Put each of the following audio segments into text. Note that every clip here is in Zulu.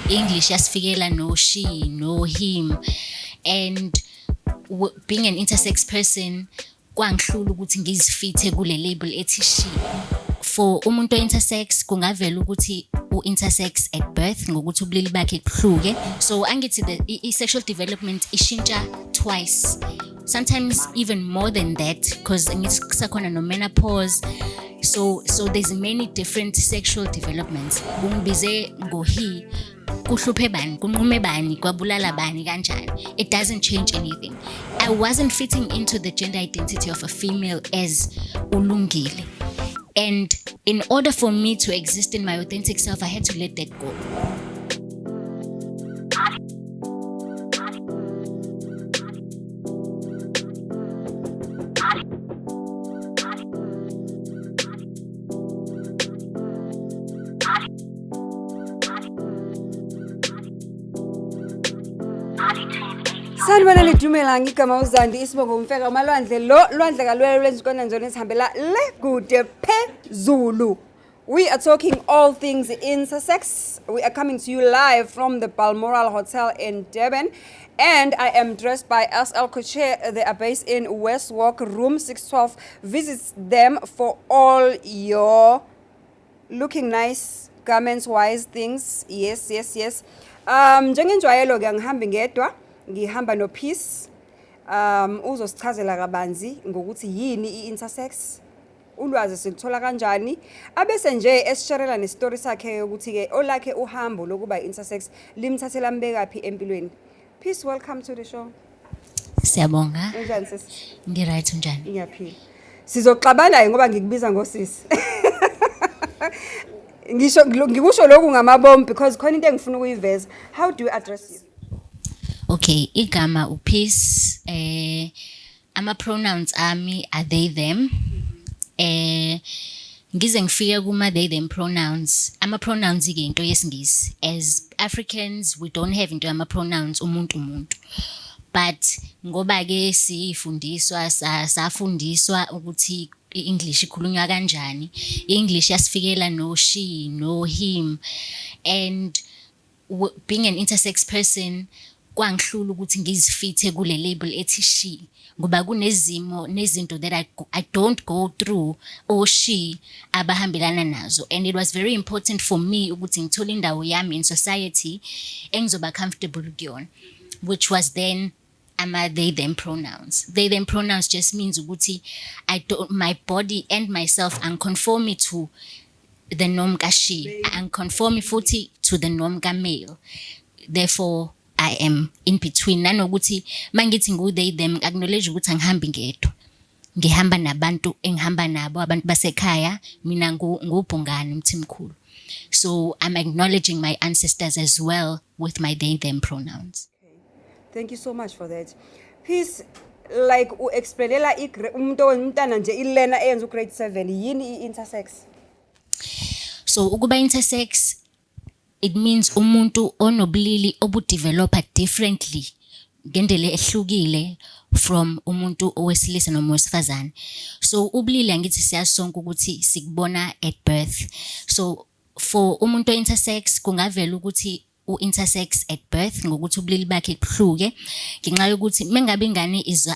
English yasifikela no she, no him, and being an intersex person kwangihlula ukuthi ngizifithe kule label ethi she. For umuntu intersex kungavela ukuthi intersex at birth ngokuthi ubulili bakhe kuhluke. So angithi the sexual development ishintsha twice, sometimes even more than that, because ngithi kusakhona no menopause. So there's many different sexual developments. Kungibize ngo he, kuhluphe bani, kunqume bani, kwabulala bani kanjani. It doesn't change anything. I wasn't fitting into the gender identity of a female as ulungile. And in order for me to exist in my authentic self, I had to let that go. Sanibona lidumela ngigama uZandi isibongo umfeka malwandle lo lwandle kalwelo lwenzikona njalo esihambela le kude phezulu. We are talking all things intersex. We are coming to you live from the Balmoral Hotel in Durban, and I am dressed by SL Couture. They are based in West Walk, room 612. Visit them for all your looking nice garments wise things. Yes. Njengenjwayelo ke ngihamba ngedwa. Ngihamba no Peace uzosichazela kabanzi ngokuthi yini i-intersex, ulwazi silithola kanjani, abese nje esisharela nestory sakhe ukuthi ke olakhe uhambo lokuba i-intersex limthathela mbekaphi empilweni. Peace, welcome to the show. Siyabonga. Unjani sis? Ngiright unjani? Ngiyaphila. Sizoxabana ngoba ngikubiza ngosisi. Ngisho ngikusho lokhu ngamabomu because khona into engifuna ukuyiveza. How do you address you? Okay, igama uPeace, ama pronouns ami are they them. Ngize ngifike kuma they them pronouns. Ama pronouns ke into yesingisi. As Africans we don't have into ama pronouns umuntu. But ngoba ke sifundiswa safundiswa ukuthi iEnglish ikhulunywa kanjani. iEnglish yasifikela no she, no him, and being an intersex person kwangihlula ukuthi ngizifithe kule label ethi she, ngoba kunezimo nezinto that I don't go through or she abahambelana nazo, and it was very important for me ukuthi ngithole indawo yami in society engizoba comfortable kuyona, which was then they them pronouns. They them pronouns just means ukuthi my body and myself unconform to the norm ka she, unconform futhi to the norm ka male. Therefore I am in between. Nanokuthi mangithi ngu they them acknowledge ukuthi angihambi ngedwa. Ngihamba nabantu engihamba nabo, abantu basekhaya, mina ngubhungane umthimkhulu. So I'm acknowledging my ancestors as well with my they them pronouns. Okay. Thank you so much for that. Peace, like uexplainela umuntu omntana nje ilena eyenza grade 7 yini i-intersex? So ukuba intersex, it means umuntu onobulili obudevelopa differently ngendlela ehlukile from umuntu owesilisa noma owesifazane. So ubulili angithi siyasonke ukuthi sikubona at birth. So for umuntu intersex kungavela ukuthi intersex at birth ngokuthi ubulili bakhe kuhluke ngenxa yokuthi mengabe ingane is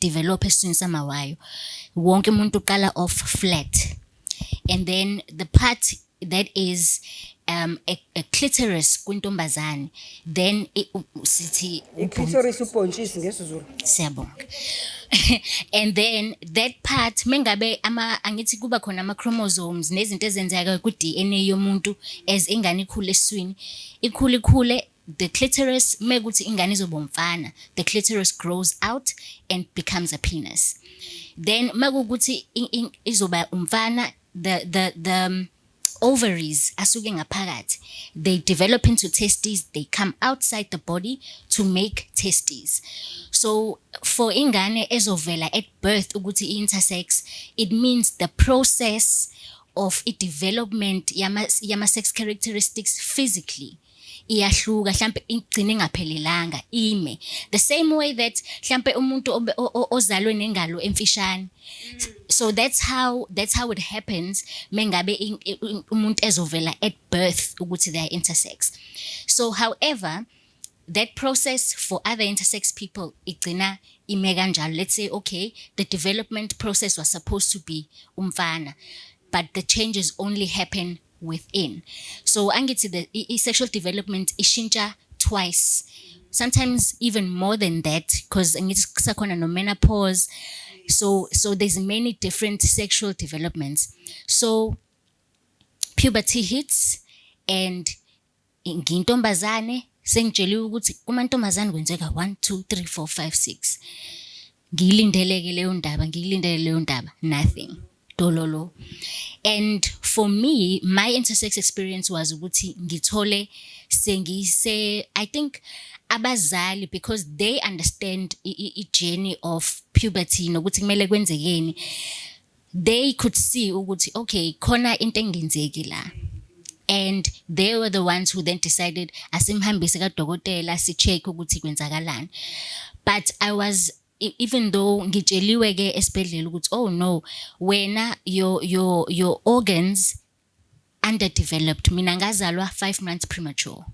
develop esiswini samawayo, wonke umuntu uqala off flat, and then the part that is a clitoris kwintombazane, then sithi I-clitoris ubhontshisi ngesizulu. Siyabonga. And then that part mengabe angithi kuba khona ama chromosomes nezinto ezenzeka ku DNA yomuntu as ingane ikhule eswini, ikhule the clitoris mekuthi ingane izobomfana, the clitoris grows out and becomes a penis. Then makuthi izoba umfana, the ovaries asuke ngaphakathi, they develop into testes, they come outside the body to make testes. So for ingane ezovela at birth ukuthi intersex, it means the process of development yama sex characteristics physically iyahluka mhlambe igcine ingaphelelanga ime the same way that mhlambe umuntu ozalwe nengalo emfishane. So that's how it happens mengabe umuntu ezovela at birth ukuthi they are intersex. So however, that process for other intersex people igcina ime kanjalo. Let's say okay, the development process was supposed to be umfana, but the changes only happen within. So angithi the sexual development ishintsha twice, sometimes even more than that, because angithi kusakhona no menopause. So there's many different sexual developments. So puberty hits and ngintombazane sengitsheliwe ukuthi kumantombazane kwenzeka 1 2 3 4 5 6. Ngiyilindeleke leyo ndaba, nothing. Dololo. And for me, my intersex experience was ukuthi ngithole I think abazali, because they understand a journey of puberty nokuthi kumele kwenzekeni, they could see ukuthi okay khona into engenzeki la. And they were the ones who then decided asimhambise kadokotela si check ukuthi kwenzakalani. But I was, even though ngitsheliwe ke esibhedlela ukuthi oh no, wena your organs underdeveloped, mina ngazalwa 5 months premature.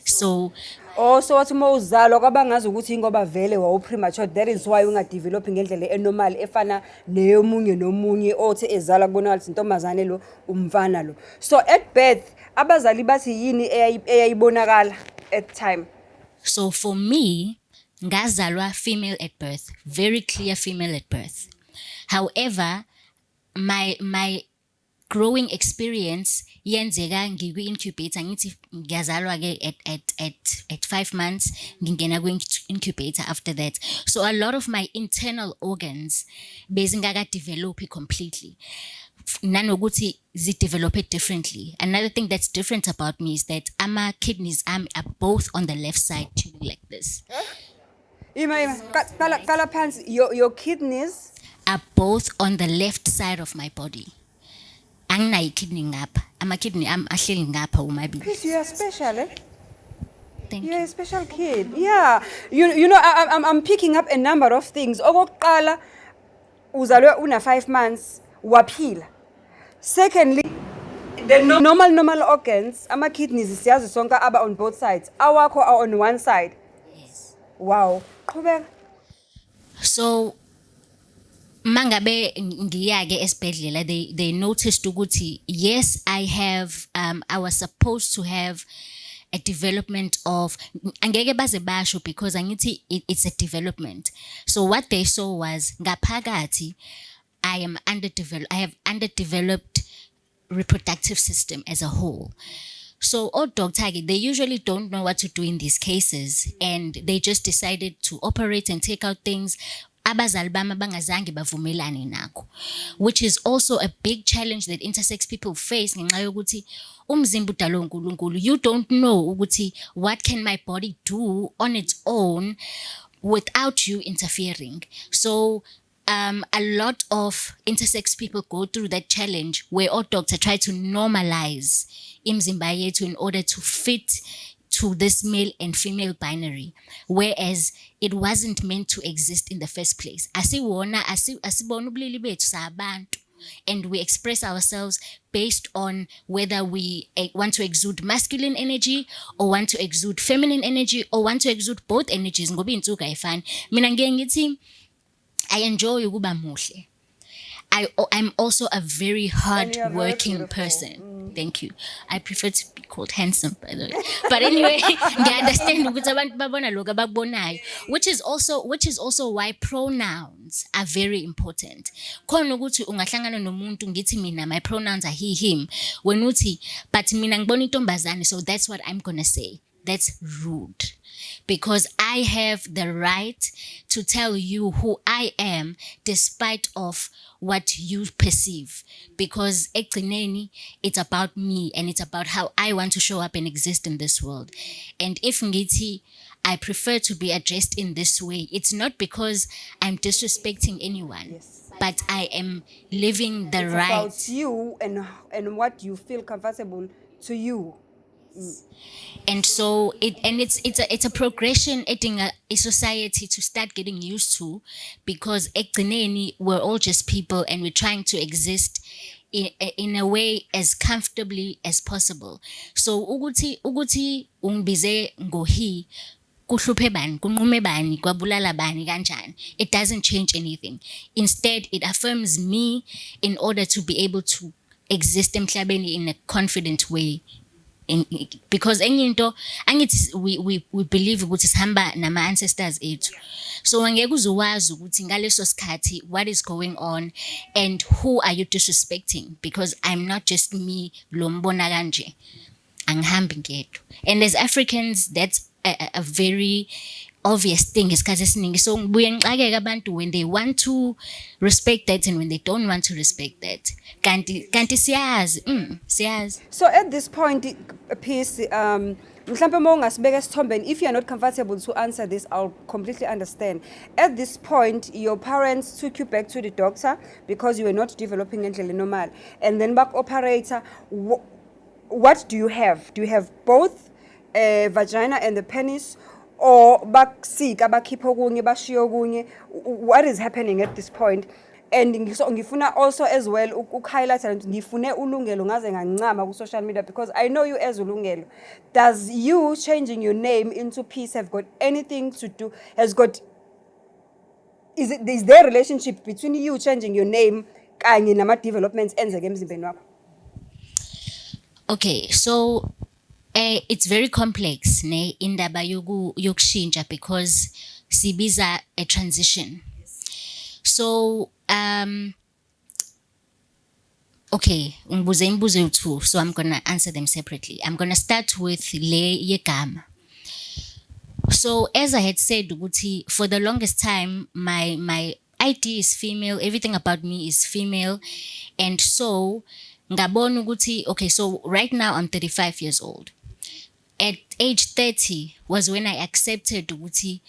So so wathi uma uzalwa kwabangazi ukuthi ingoba vele wawu premature, that is why ungadevelop ngendlela enormal efana neyomunye nomunye othi ezalwa kubonakala ukuthi intombazane lo umfana lo. So at birth abazali bathi yini eyayibonakala at time? So for me, ngazalwa female at birth, very clear female at birth. However, my growing experience yenzeka ngikwi-incubator, ngithi ngiyazalwa ke at 5 months ngingena kwi-incubator after that. So a lot of my internal organs bezingaka develop completely, nanokuthi zidevelop differently. Another thing that's different about me is that my kidneys are both on the left side like this. Ima kala phansi, your kidneys are both on the left side of my body. Anginayo kidney ngapha, ama-kidney ahleli ngapha umabili. Please, you are special, eh? Thank You're you. a special kid. Yeah. You know, I'm picking up a number of things. Okokuqala uzalwe una 5 months waphila. Secondly, the normal organs, ama-kidneys siyazi sonke aba on both sides. Awakho are on one side. Yes. Wow. Qhubeka. So mangabe ngiyake esibhedlela, they noticed ukuthi yes, I was supposed to have a development of, angeke baze basho because angithi it's a development. So what they saw was ngaphakathi I have underdeveloped reproductive system as a whole. So doctor, they usually don't know what to do in these cases, and they just decided to operate and take out things abazali bami bangazange bavumelane nakho, which is also a big challenge that intersex people face ngenxa yokuthi umzimba udalwe uNkulunkulu. You don't know ukuthi what can my body do on its own without you interfering. So a lot of intersex people go through that challenge where all doctors try to normalize imzimba yethu in order to fit to this male and female binary, whereas it wasn't meant to exist in the first place. Asibona ubulili bethu sabantu, and we express ourselves based on whether we want to exude masculine energy or want to exude feminine energy or want to exude both energies. Ngoba insuka ayifani. Mina ngeke ngithi I enjoy ukuba muhle. I'm also a very hard-working person. Thank you. I prefer to be called handsome, by the way. But anyway, I understand ukuthi abantu babona lokho abakubonayo, which is also why pronouns are very important. Khona ukuthi ungahlangana nomuntu ngithi mina my pronouns are he, him. When uthi but mina ngibona intombazane, so that's what I'm going to say. That's rude. Because I have the right to tell you who I am despite of what you perceive. Because ekugcineni, it's about me and it's about how I want to show up and exist in this world. And if ngithi I prefer to be addressed in this way, it's not because I'm disrespecting anyone. Yes. But I am living the It's right. about you and what you feel comfortable to you. And so it's a progression eating a society to start getting used to, because ekugcineni we're all just people and we're trying to exist in a way as comfortably as possible. So ukuthi ungibize ngohi kuhluphe bani, kunqume bani, kwabulala bani kanjani, it doesn't change anything. Instead, it affirms me in order to be able to exist emhlabeni in a confident way. Because enye into angithi we believe ukuthi sihamba nama ancestors ethu, so angeke uzowazi ukuthi ngaleso sikhathi what is going on and who are you disrespecting, because I'm not just me lo mbona kanje, angihambi ngedwa. And as Africans, that's a very obvious thing isikhathi esiningi. So ngibuye ngixakeke abantu when they want to respect that and when they don't want to respect that. Kanti siyazi. So at this point, Peace, mhlampe uma ungasibeka esithombeni, if you are not comfortable to answer this, I'll completely understand. At this point, your parents took you back to the doctor because you were not developing ngendlela normal, and then back operator. What do you have? Do you have both vagina and the penis, or bakusika bakhipha okunye bashiya okunye? What is happening at this point? And ngifuna also as well highlight ukuthi ngifune ulungelo ngaze ngancama ku social media, because I know you as ulungelo. Does you changing your name into Peace have got anything to do, is there a relationship between you changing your name kanye nama developments enzeke emzimbeni wakho? Okay, so it's very complex ne indaba yokushintsha, because sibiza a transition. So okay, ngibuze imibuzo u2, so I'm going to answer them separately. I'm going to start with le yegama. So as I had said ukuthi, for the longest time my ID is female, everything about me is female, and so ngabona ukuthi okay, so right now I'm 35 years old. At age 30 was when I accepted ukuthi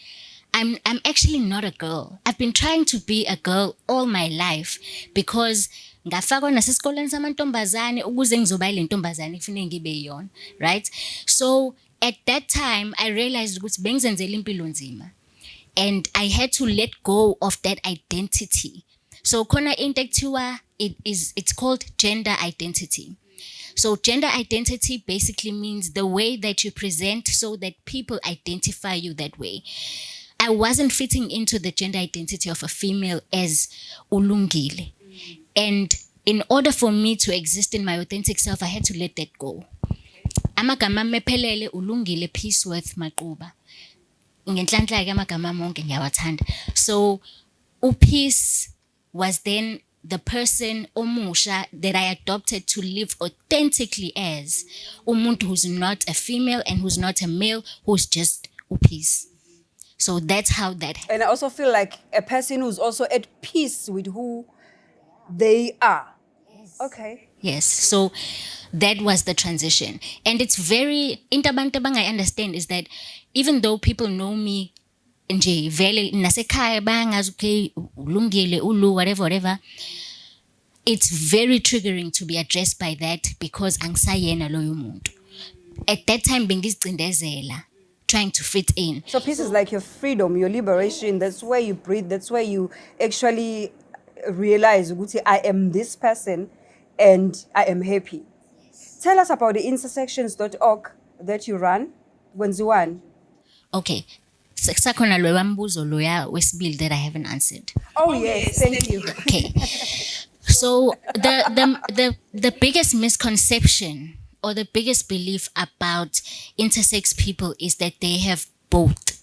I'm actually not a girl. I've been trying to be a girl all my life, because ngafakwa nasesikoleni samantombazane ukuze ngizoba ile ntombazane kufanele ngibe yona, right? So at that time I realized ukuthi bengizenzela impilo nzima, and I had to let go of that identity. So khona into ekuthiwa it's called gender identity. So gender identity basically means the way that you present so that people identify you that way. I wasn't fitting into the gender identity of a female as ulungile. And in order for me to exist in my authentic self, I had to let that go. Amagama mephelele ulungile Peaceworth Maquba. Ngenhlanhla ke amagama monke ngiyawathanda. So uPeace was then the person omusha that I adopted to live authentically as umuntu who's not a female and who's not a male, who's just uPeace. So that's how that happened. And I also feel like a person who's also at peace with who they are. Yes. Okay. Yes. So that was the transition. And it's very, intabang I understand is that even though people know me nje vele nasekhaya bangazi okay ulungile ulu whatever, it's very triggering to be addressed by that, because angisayena loyo muntu. At that time bengizicindezela, trying to fit in. So Peace is like your freedom, your liberation. That's where you breathe. That's where you actually realize ukuthi I am this person and I am happy. Yes. Tell us about the intersections.org that you run. Kwenziwani? Okay. Sakhona lo wambuzo loya wesibili that I haven't answered. Oh yes, thank you. Okay. So the biggest misconception or the biggest belief about intersex people is that they have both.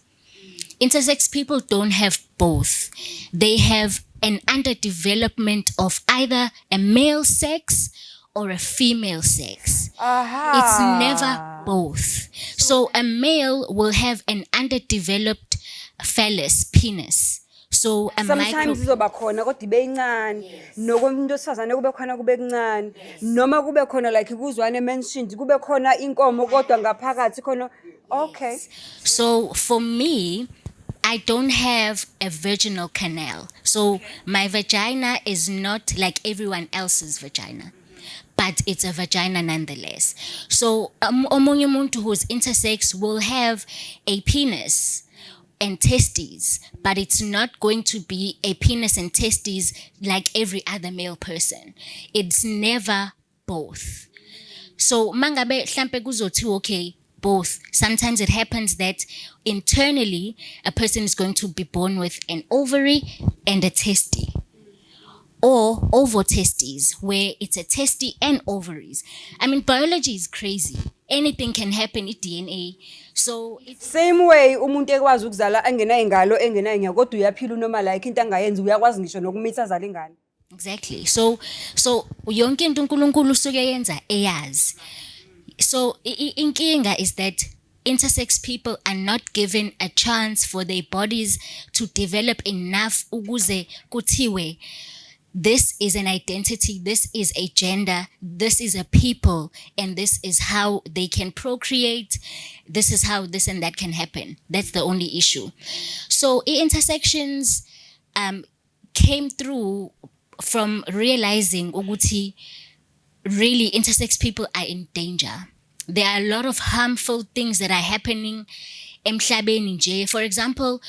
Intersex people don't have both. They have an underdevelopment of either a male sex or a female sex. It's never both. So a male will have an underdeveloped phallus, penis. So a sometimes izoba khona kodwa ibe incane, nokumuntu osifazane kube khona kube kuncane, noma kube khona like kuzwane mentioned kube khona inkomo kodwa ngaphakathi khona. Okay. So for me, I don't have a vaginal canal. So my vagina is not like everyone else's vagina. but it's a vagina nonetheless. So omunye umuntu who's intersex will have a penis and testes, but it's not going to be a penis and testes like every other male person. It's never both. So mangabe hlampe kuzothi okay, both. Sometimes it happens that internally a person is going to be born with an ovary and a testy, or ovotestes, where it's a testy and ovaries. I mean, biology is crazy. Anything can happen in DNA. So it's Same way umuntu ekwazi ukuzala angena ingalo engena inya kodwa uyaphila unoma like into angayenzi uyakwazi ngisho nokumitha azala ingane. exactly. So yonke into uNkulunkulu usuke yenza eyazi. So inkinga is that intersex people are not given a chance for their bodies to develop enough ukuze kuthiwe this is an identity, this is a gender, this is a people, and this is how they can procreate, this is how this and that can happen. That's the only issue. So intersections came through from realizing ukuthi really intersex people are in danger. There are a lot of harmful things that are happening emhlabeni nje. For example,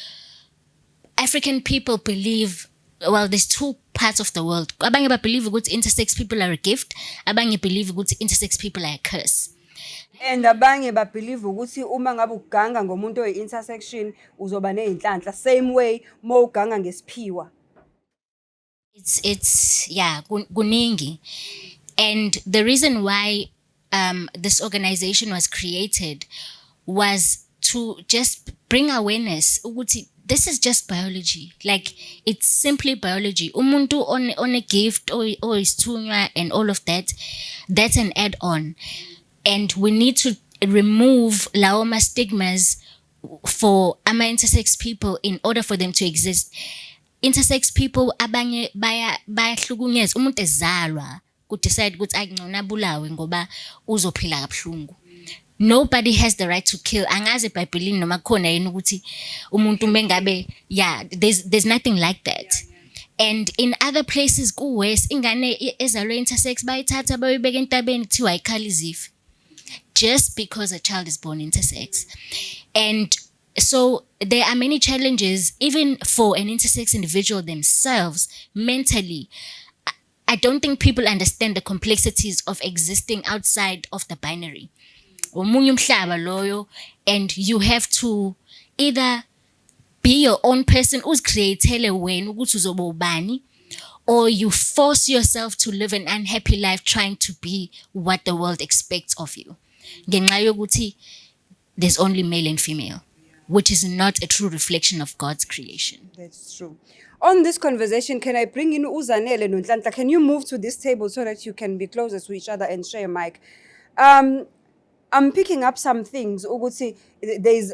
African people believe, well, there's two parts of the world. Abanye believe ukuthi intersex people are a gift, abanye believe ukuthi intersex people are a curse. And abanye believe ukuthi uma ngabe uganga ngomuntu oyi-intersection uzoba nezinhlanhla, same way mo uganga ngesiphiwa. It's yeah, kuningi. And the reason why this organization was created was to just bring awareness ukuthi this is just biology. Like, it's simply biology. Umuntu on a gift or isithunywa and all of that, that's an add-on. And we need to remove lawo stigmas for ama-intersex people in order for them to exist. Intersex people abanye bayahlukunyezwa. Umuntu ezalwa decide ukuthi akungcono abulawe ngoba uzophila kabuhlungu. Nobody has the right to kill. Angaze eBhayibhelini noma khona yini ukuthi umuntu mengabe, yeah, there's nothing like that. And in other places ku-West, ingane ezalwe intersex bayithatha bayibeka entabeni kuthiwa ayikhala izifi, just because a child is born intersex. And so there are many challenges even for an intersex individual themselves mentally. I don't think people understand the complexities of existing outside of the binary. Omunye umhlaba loyo, and you have to either be your own person uzicreatele wena ukuthi uzoba ubani, or you force yourself to live an unhappy life trying to be what the world expects of you. Ngenxa yokuthi there's only male and female, which is not a true reflection of God's creation. That's true. On this conversation, can I bring in Uzanele Nonhlanhla? Can you move to this table so that you can be closer to each other and share a mic? I'm picking up some things. Ukuthi there's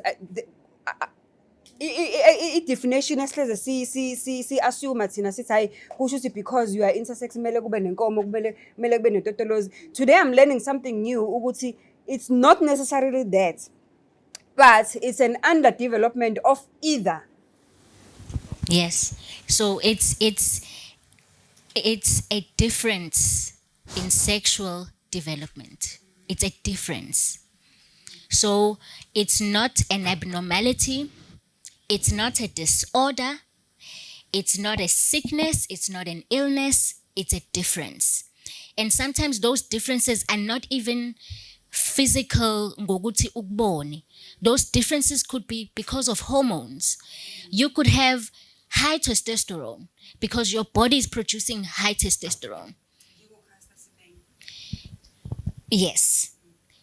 a definition esihleze si assume thina sithi hayi kusho ukuthi because you are intersex kumele kube nenkomo, kumele kube netotolozi. Today I'm learning something new ukuthi it's not necessarily that, but it's an underdevelopment of either. Yes. So it's a difference in sexual development. It's a difference. So it's not an abnormality. It's not a disorder. It's not a sickness. It's not an illness. It's a difference. And sometimes those differences are not even physical ngokuthi ukubone. Those differences could be because of hormones. You could have high testosterone because your body is producing high testosterone. Yes.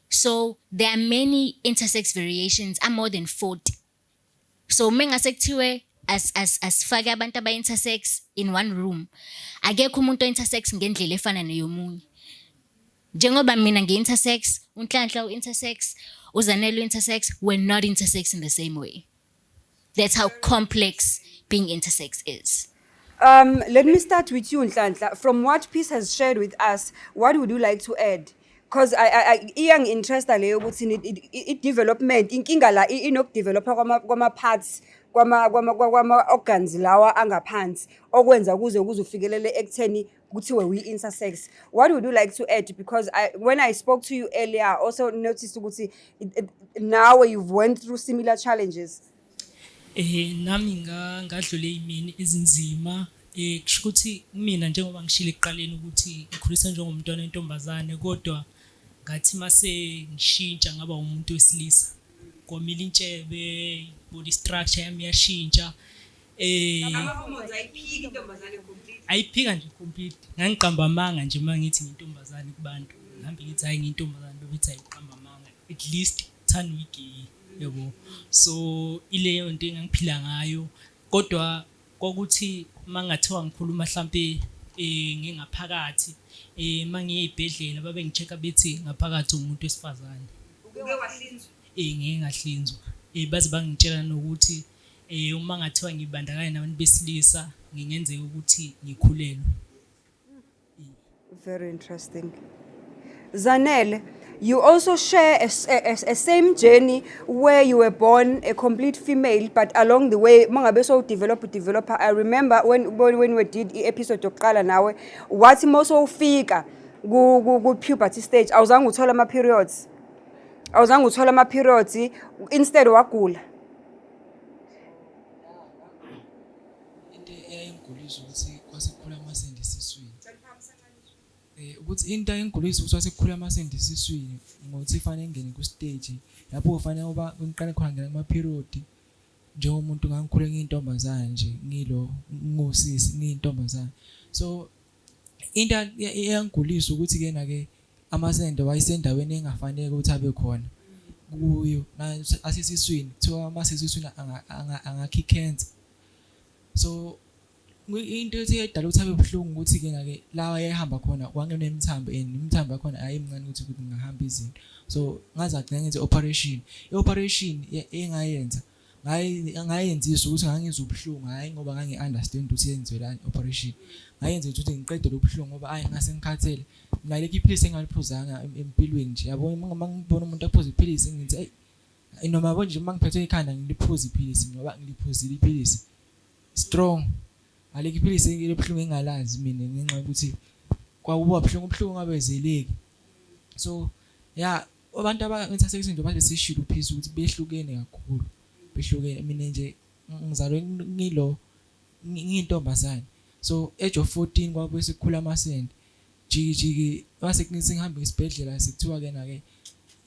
So there are many intersex variations, are more than 40. So mengase kuthiwe asifake abantu aba-intersex in one room, akekho umuntu o-intersex ngendlela efana neyomunye. Njengoba mina ngi-intersex, uNhlanhla u-intersex, uZanele u-intersex, we're not intersex in the same way. That's how complex being intersex is. Let me start with you, Nhlanhla. From what Peace has shared with us, what would you like to add? Because I iyang interest leyo ukuthi it development inkinga la inokudevelopa kwama parts kwama organs lawa angaphansi okwenza kuze ufikelele ekutheni kuthiwe we-intersex. What would you like to add? Because when I spoke to you earlier, I also noticed ukuthi now you've went through similar challenges. Nami ngadlule imini ezinzima kusho ukuthi mina njengoba ngishilo ekuqaleni ukuthi ngikhulisa njengomntwana wentombazane kodwa ngathi mase ngishintsha ngaba umuntu wesilisa kwamila intshebe body structure yami yashintsha Ama-hormones ayiphiki intombazane complete. ayiphika nje complete ngangiqamba amanga nje mangithi ngintombazane kubantu ngihambe ngithi hayi ngintombazane bethi ayiqamba amanga at least thani wigi yabo so ileyo into engiphila ngayo kodwa kokuthi mangathiwa ngikhuluma mhlambe ngingaphakathi mangiye ezibhedlela babe ngichecka bethi ngaphakathi umuntu wesifazane Uke wahlinzwa? ngeke ngahlinzwa baze bangitshela nokuthi uma ngathiwa ngibandakanye nabantu besilisa ngingenzeka ukuthi ngikhulelwe. Very interesting. Zanele, you also share a same journey where you were born a complete female, but along the way, mangabe so develop. I remember when we did the episode yokuqala nawe, wathi moso ufika ku puberty stage, awuzange uthola ama periods, instead wagula. Into eyayingigulisa ukuthi kwasikhula amasende esiswini. Ukuthi into eyayingigulisa ukuthi kwasikhula amasende esiswini ngokuthi fanele ngene ku stage lapho kufanele uba ngiqale khona ngena kuma period njengomuntu ngangikhule ngiyintombazana nje ngilo ngosisi ngiyintombazana. So into eyangigulisa ukuthi ke na ke amasende wayesendaweni engafanele ukuthi abe khona kuyo na asisiswini kuthiwa amasiswini angakhi cancer. So into eyedala ukuthi abe buhlungu ukuthi ke na ke lawa yayihamba khona wangenemithambo imithambo yakhona ayimncane ukuthi ngahamba izinto. So ngazathi ngenze operation engayenza ngayenzisa ukuthi ngangizwe ubuhlungu hayi ngoba ngangi-understand ukuthi yenziwelani operation ngayenza ukuthi ngiqede lo buhlungu ngoba ayi ngase ngikhathele naleki iphilisi engaliphuzanga empilweni nje yabo uma ngibona umuntu aphuza iphilisi ngithi ayi noma yabo nje mangiphethwe ikhanda ngiliphuza iphilisi ngoba ngiliphuzile iphilisi strong aleki iphilisi elibuhlungu engalazi mina ngenxa ukuthi kwakuba ubuhlungu ngabezeleki. So yeah abantu aba-intersex nje bathi sishilo phezulu ukuthi behlukene kakhulu behlukene mina nje ngizalwe ngiyintombazane. So age of 14 kwabe sikhula amasende jiki base ngihambe esibhedlela sekuthiwa ke na ke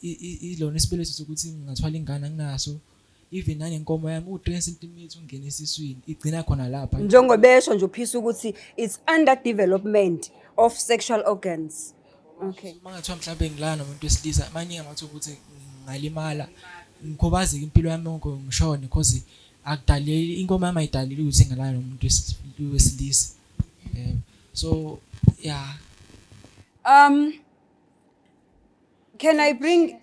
ilona isibelezo sokuthi ngingathwala ingane anginaso even nangenkomo yami u3 cm ungena esiswini igcina khona lapha Njengobesho nje uphisa ukuthi it's underdevelopment of sexual organs. Okay. Mangathiwa mhlawumbe ngilana nomuntu wesilisa manje ngathi ukuthi ngalimala ngikhubazeka impilo yami yonke ngishone because akudalile inkomo yami ayidalile ukuthi ngalana nomuntu wesilisa. So yeah. Can I bring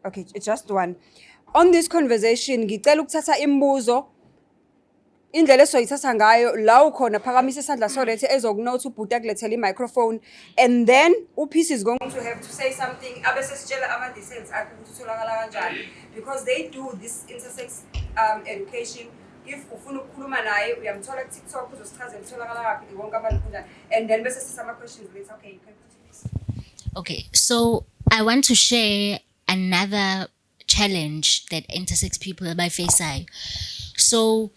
okay, just one. On this conversation, ngicela ukuthatha imibuzo indlela esoyithatha ngayo la ukhona phakamisa isandla so that ezokunote ubhuti akulethele i-microphone and then uPeace is going to have to say something abese sitshela ama-details akhe ukuthi utholakala kanjani because they do this intersex education. If ufuna ukukhuluma naye uyamthola ku-TikTok uzosichazela utholakala kaphi wonke abantu kunjani and then bese sisama questions later. Okay, you can continue. Okay, so I want to share another challenge that intersex people might face. So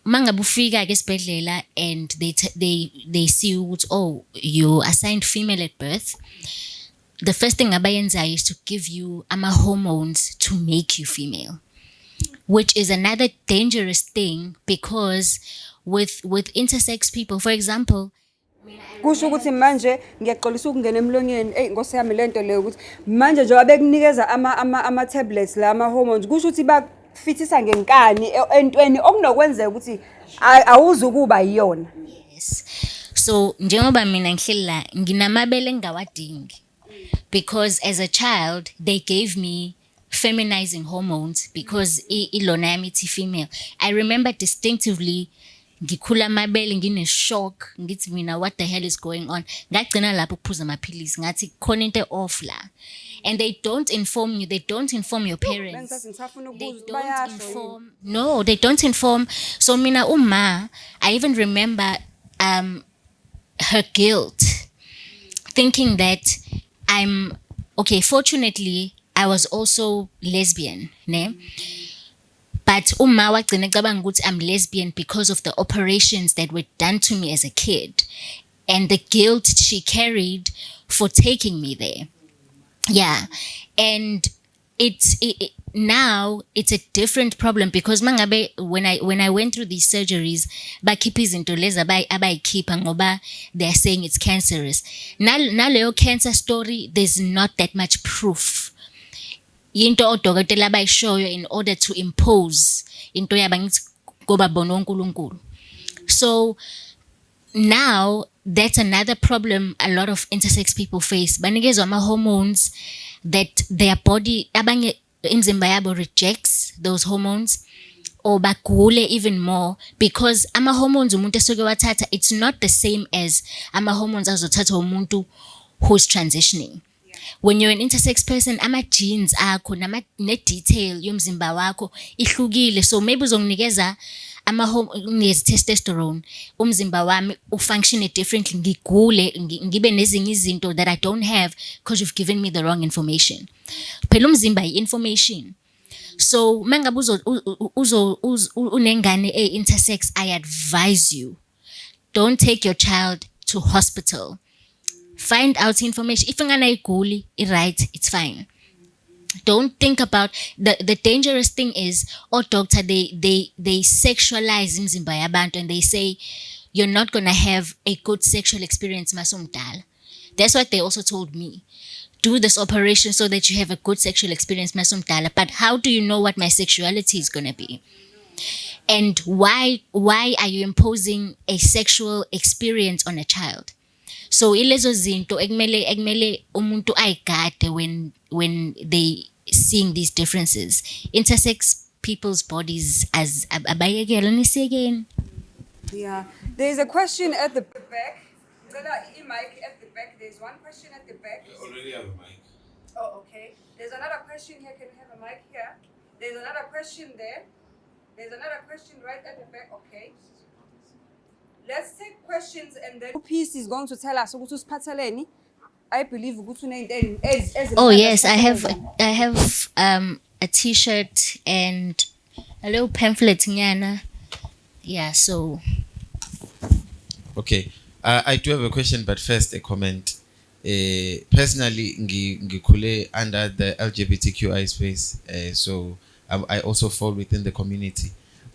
mangabufika ke esibhedlela and they see ukuthi oh you assigned female at birth. The first thing abayenzayo is to give you hormones to make you female, which is another dangerous thing because with intersex people, for example, kusho ukuthi manje ngiyaxolisa ukungena emlonyeni Nkosi yami lento leyo ukuthi manje njengoba bekunikeza ama tablets la ama hormones kusho ukuthi bafithisa ngenkani entweni okunokwenzeka ukuthi awuzukuba yiyona. yes. So njengoba mina ngihleli la nginamabele engawadingi because as a child they gave me feminizing hormones because ilona yami ithi female. I remember distinctively ngikhula amabele ngine-shock ngithi mina what the hell is going on ngagcina lapho ukuphuza amaphilisi ngathi khona into off la and they don't inform you, they don't inform your parents, they don't inform. So mina uma I even remember her guilt, thinking that I'm okay. Fortunately, I was also lesbian, ne? But uma wagcina ecabanga ukuthi I'm lesbian because of the operations that were done to me as a kid and the guilt she carried for taking me there. Yeah. And now it's a different problem because mangabe when I went through these surgeries bakhipha izinto lezi abayikhipha ngoba they're saying it's cancerous. Naleyo cancer story, there's not that much proof. Into odokotela abayishoyo in order to impose into yaba ngithi ngoba bona uNkulunkulu. So now that's another problem a lot of intersex people face. Banikezwa ama-hormones that their body, abanye imzimba yabo rejects those hormones or bagule even more because ama-hormones umuntu esuke wathatha, it's not the same as ama-hormones azothatha umuntu who's transitioning. When you're an intersex person, ama-genes akho ne-detail yomzimba wakho ihlukile. So maybe uzonginikeza testosterone, umzimba wami ufunction differently, ngigule, ngibe nezinye izinto that I don't have because you've given me the wrong information. Phela umzimba yi-information. So mangabe unengane intersex, I advise you, don't take your child to hospital. Find out information. If ingane ayiguli, right, it's fine. Don't think about the dangerous thing is, doctor, they sexualize imzimba yabantu and they say you're not gonna have a good sexual experience masumdala. That's what they also told me. Do this operation so that you have a good sexual experience masumdala. But how do you know what my sexuality is gonna be? And why are you imposing a sexual experience on a child? So ilezo zinto ekumele umuntu ayigade when they seeing these differences. Intersex people's bodies as abayekela nisekeni. Yeah. There's a question at the back. Mic at the back. There's one question at the back. I already have a mic. Oh, okay. There's another question here. Can we have a mic here? There's another question there. There's another question right at the back. Okay. Let's take questions and then Peace is going to tell us ukuthi usiphatheleni. I believe ukuthi unento Oh yes, I have a t-shirt and a little pamphlet nyana. Yeah, so Okay. I do have a question, but first a comment. Personally, ngikhule under the LGBTQI space, so I also fall within the community.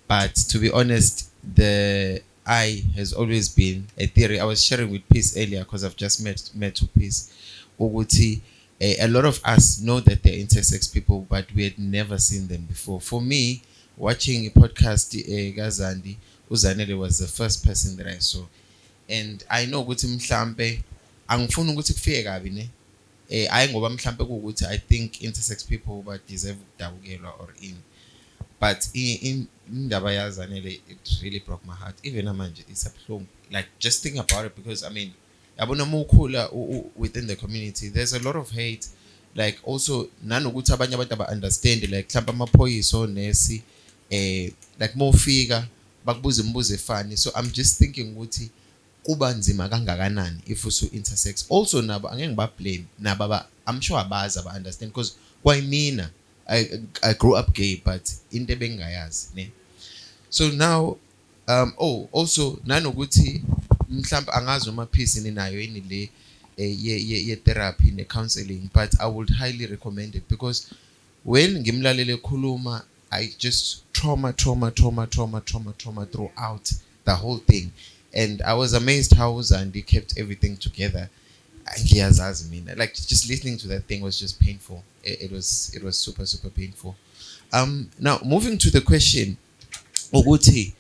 But to be honest, the I has always been a theory. I was sharing with Peace earlier because I've just met to Peace. Uguti, a lot of us know that they're intersex people, but we had never seen them before. For me, watching a podcast, Gazandi, Uzanele was the first person that I saw. And I know ukuthi mhlambe angifuni ukuthi kufike kabi ne ayi ngoba mhlambe ukuthi I think intersex people but deserve ukudabukelwa or in, but in indaba yazanele, it really broke my heart. Even manje it's abhlungu, like just think about it, because I mean yabona mukhula within the community there's a lot of hate, like also nanokuthi abanye abantu aba understand, like mhlawumbe amaphoyisa onesi like mofika bakubuza imibuzo efani. So I'm just thinking ukuthi kuba nzima kangakanani if usu intersex. Also nabo angeke ngiba blame nabo, I'm sure abazi aba understand, because kwayimina I grew up gay but into ebengayazi ne. So now also nanokuthi mhlawumbe angazi noma Peace ninayo yini le ye therapy ne counseling, but I would highly recommend it, because when ngimlalele khuluma I just trauma throughout the whole thing. And I was amazed how Zandi kept everything together. Like just listening to that thing was just painful. It was super painful. Now moving to the question, Oguti,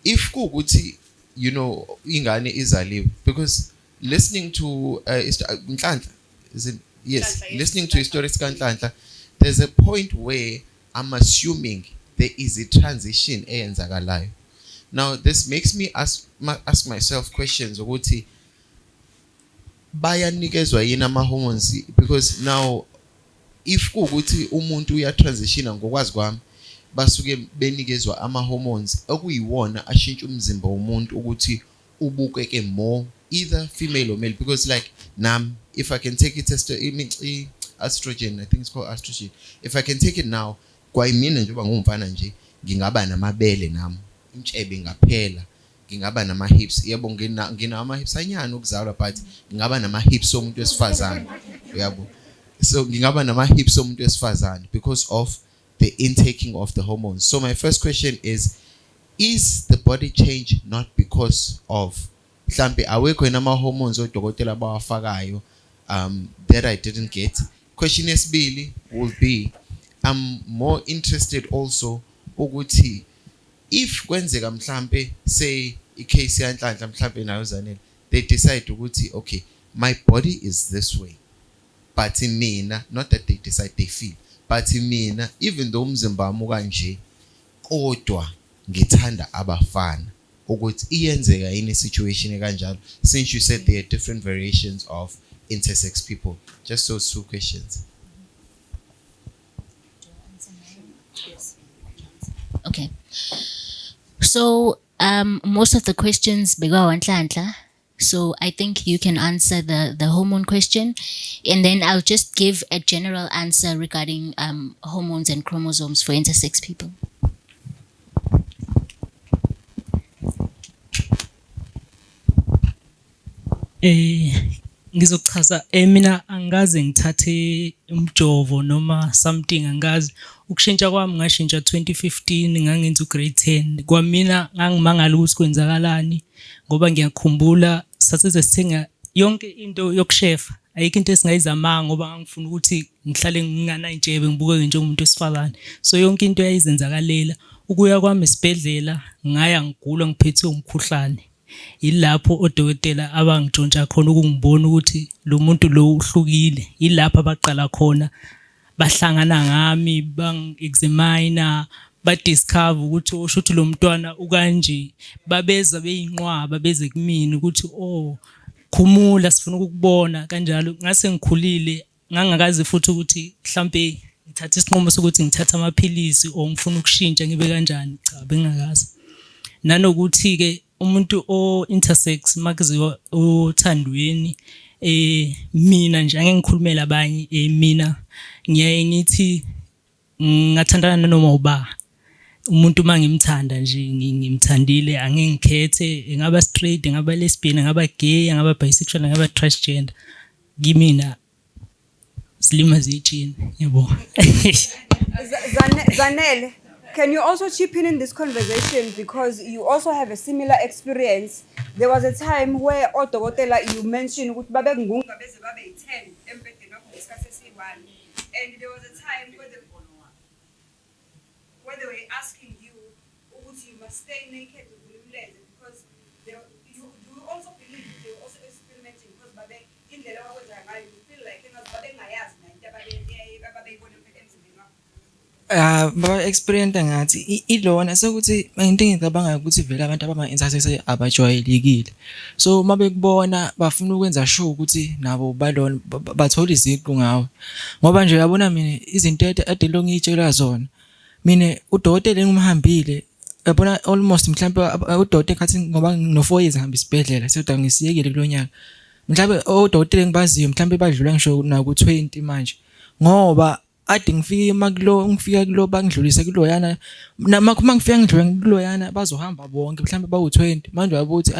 if Kuguti, you know, ingane izali, because listening to Nhlantla, is it? Yes, listening to Historic Nhlantla, there's a point where I'm assuming there is a transition eyenzakalayo. Now this makes me ask myself questions ukuthi bayanikezwa yini ama-hormones, because now if kuukuthi umuntu uyatransitiona ngokwazi kwami basuke benikezwa ama-hormones okuyiwona ashintsha umzimba womuntu ukuthi ubukeke more either female or male, because like if I can take it estrogen, I think it's called estrogen, if I can take it now, kwayimina njengoba ngumfana nje ngingaba namabele nami imtshebe ngaphela, ngingaba nama hips, yebo ngina hips anyana ukuzalwa, but ngingaba nama hips somuntu wesifazane, yabo. So ngingaba nama hips somuntu wesifazane because of the intaking of the hormones. So my first question is the body change not because of mhlambe awekho inama hormones odokotela bawafakayo that I didn't get? Question yesibili will be, I'm more interested also ukuthi if kwenzeka mhlambe say icase yanhlanhla mhlambe nayo Zanele, they decide ukuthi okay, my body is this way, but mina, not that they decide, they feel, but mina even though umzimba wami kanje kodwa ngithanda abafana, ukuthi iyenzeka yini situation ekanjalo, since you said there are different variations of intersex people? Just those two questions. Okay. So most of the questions begawanhlanhla. So I think you can answer the hormone question, and then I'll just give a general answer regarding hormones and chromosomes for intersex people. Ngizochaza mina angaze ngithathe umjovo noma something, angazi ukushintsha kwami ngashintsha 2015 ngangenza ugrade 10. Kwamina ngangimangala ukuthi kwenzakalani ngoba ngiyakhumbula sasize sithenga yonke into yokushefa, ayikho into esingayizamanga ngoba ngangifuna ukuthi ngihlale ngingana intshebe ngibukeke njengomuntu wesifazane. So yonke into yayizenzakalela. Ukuya kwami esibhedlela ngaya ngigula ngiphethwe umkhuhlane, ilapho odokotela abangitshontsha khona ukungibona ukuthi lo muntu lo uhlukile. Ilapho abaqala khona bahlangana ngami, bang-examine, badiscover ukuthi oshuthi lo mntwana ukanje, babeza beyinqwaba beze kumina ukuthi oh khumula sifuna ukukubona kanjalo. Ngase ngikhulile ngangakazi futhi ukuthi mhlambe ngithatha isinqumo sokuthi ngithatha amaphilisi or ngifuna ukushintsha ngibe kanjani, cha bengakazi. Nanokuthi ke umuntu o intersex makuziwa othandweni, mina nje angeke ngikhulumela abanye, mina ngiyaye ngithi ngathandana noma uba umuntu mangimthanda nje ngimthandile, angeke ngikhethe engaba straight, engaba lesbian, engaba gay, engaba bisexual, engaba transgender. Ngimina silima zijini, yebo. Zanele, can you also chip in this conversation, because you also have a similar experience? There was a time where odokotela you mentioned ukuthi babe ngunga beze babe 10 embhedeni wakho ngesikhathi esi1, and there was a time where they were asking you ukuthi you must stay naked because do you also believe they were also experimenting because babe indlela abakwenza ngayo you feel like babe ngayazi na into ababeyibona emzimbeni wakho? Baba experience ngathi ilona sekuthi into engicabanga ukuthi vele abantu abama-intersex abajwayelekile, so mabekubona bafuna ukwenza sure ukuthi nabo balona bathola iziqu ngawe. Ngoba nje yabona mina izinto ade ngiyitshela zona, mina udokotela engimhambile yabona almost mhlambe udokotela khathi ngoba no4 years ngihamba isibhedlela sedwa ngisiyekile kulonyaka, mhlambe odokotela engibaziyo mhlambe badlula ngisho na ku20 manje, ngoba ade ngifika kulo bangidlulise kuloyana, uma ngifika ngidlule kuloyana bazohamba bonke mhlambe bawu20 manje wabuthi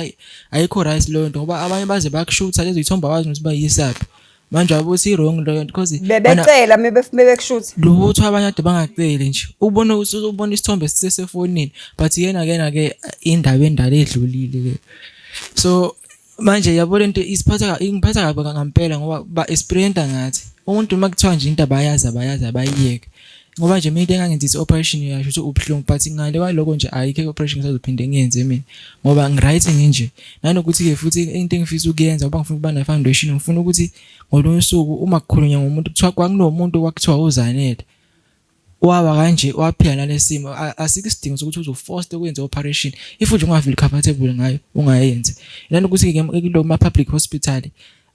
ayikho right leyo nto, ngoba abanye baze bakushutha lezo ithomba wazi ukuthi bayisaphi, manje wabuthi i-wrong leyo nto because bebecela mebekushuthi lutho abanye ade bangaceli nje, ubona isithombe sisefonini but yena ke indaba endala edlulile ke. So manje yabona into ingiphatha kabi ngempela ngoba ba experience ngathi umuntu makuthiwa nje into abayazi abayiyeke, ngoba nje mina engangenza i-operation yasho ukuthi ubuhlungu but ngale kwaloko nje ayikho i-operation ngisazophinde ngiyenze mina ngoba ngiright nje. Nanokuthi ke futhi into engifisa ukuyenza ngoba ngifuna ukuba ne-foundation, ngifuna ukuthi ngolunye usuku uma kukhulunywa ngomuntu kuthiwa kwakunomuntu kwakuthiwa uZanele waba kanje waphila nalesimo, asikho isidingo sokuthi uzoforce ukwenza operation if nje ungafeel comfortable ngayo ungayenze. Nanokuthi ke kulo ma-public hospital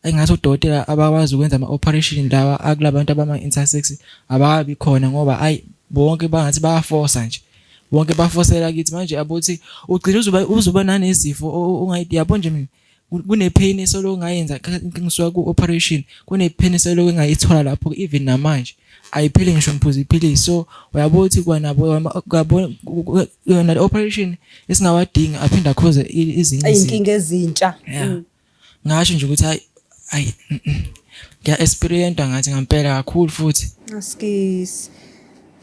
engathi udokotela abakwazi ukwenza ama-operation lawa akulabantu abama-intersex ababi khona ngoba bonke bangathi bayaforce nje wonke bafosela kithi manje abuthi ugcina uzoba nanesifo ongayidi yabo nje mina kune pain esolo ngayenza ngisuka ku operation kune pain esolo ngayithola lapho even namanje ayipheli ngisho ngiphuza iphilisi so uyabothi kwanabo yona operation esingawadinga aphinda cause izinto inkinga ezintsha ngasho nje ukuthi hayi ngiya experience ngathi ngampela kakhulu futhi Askis.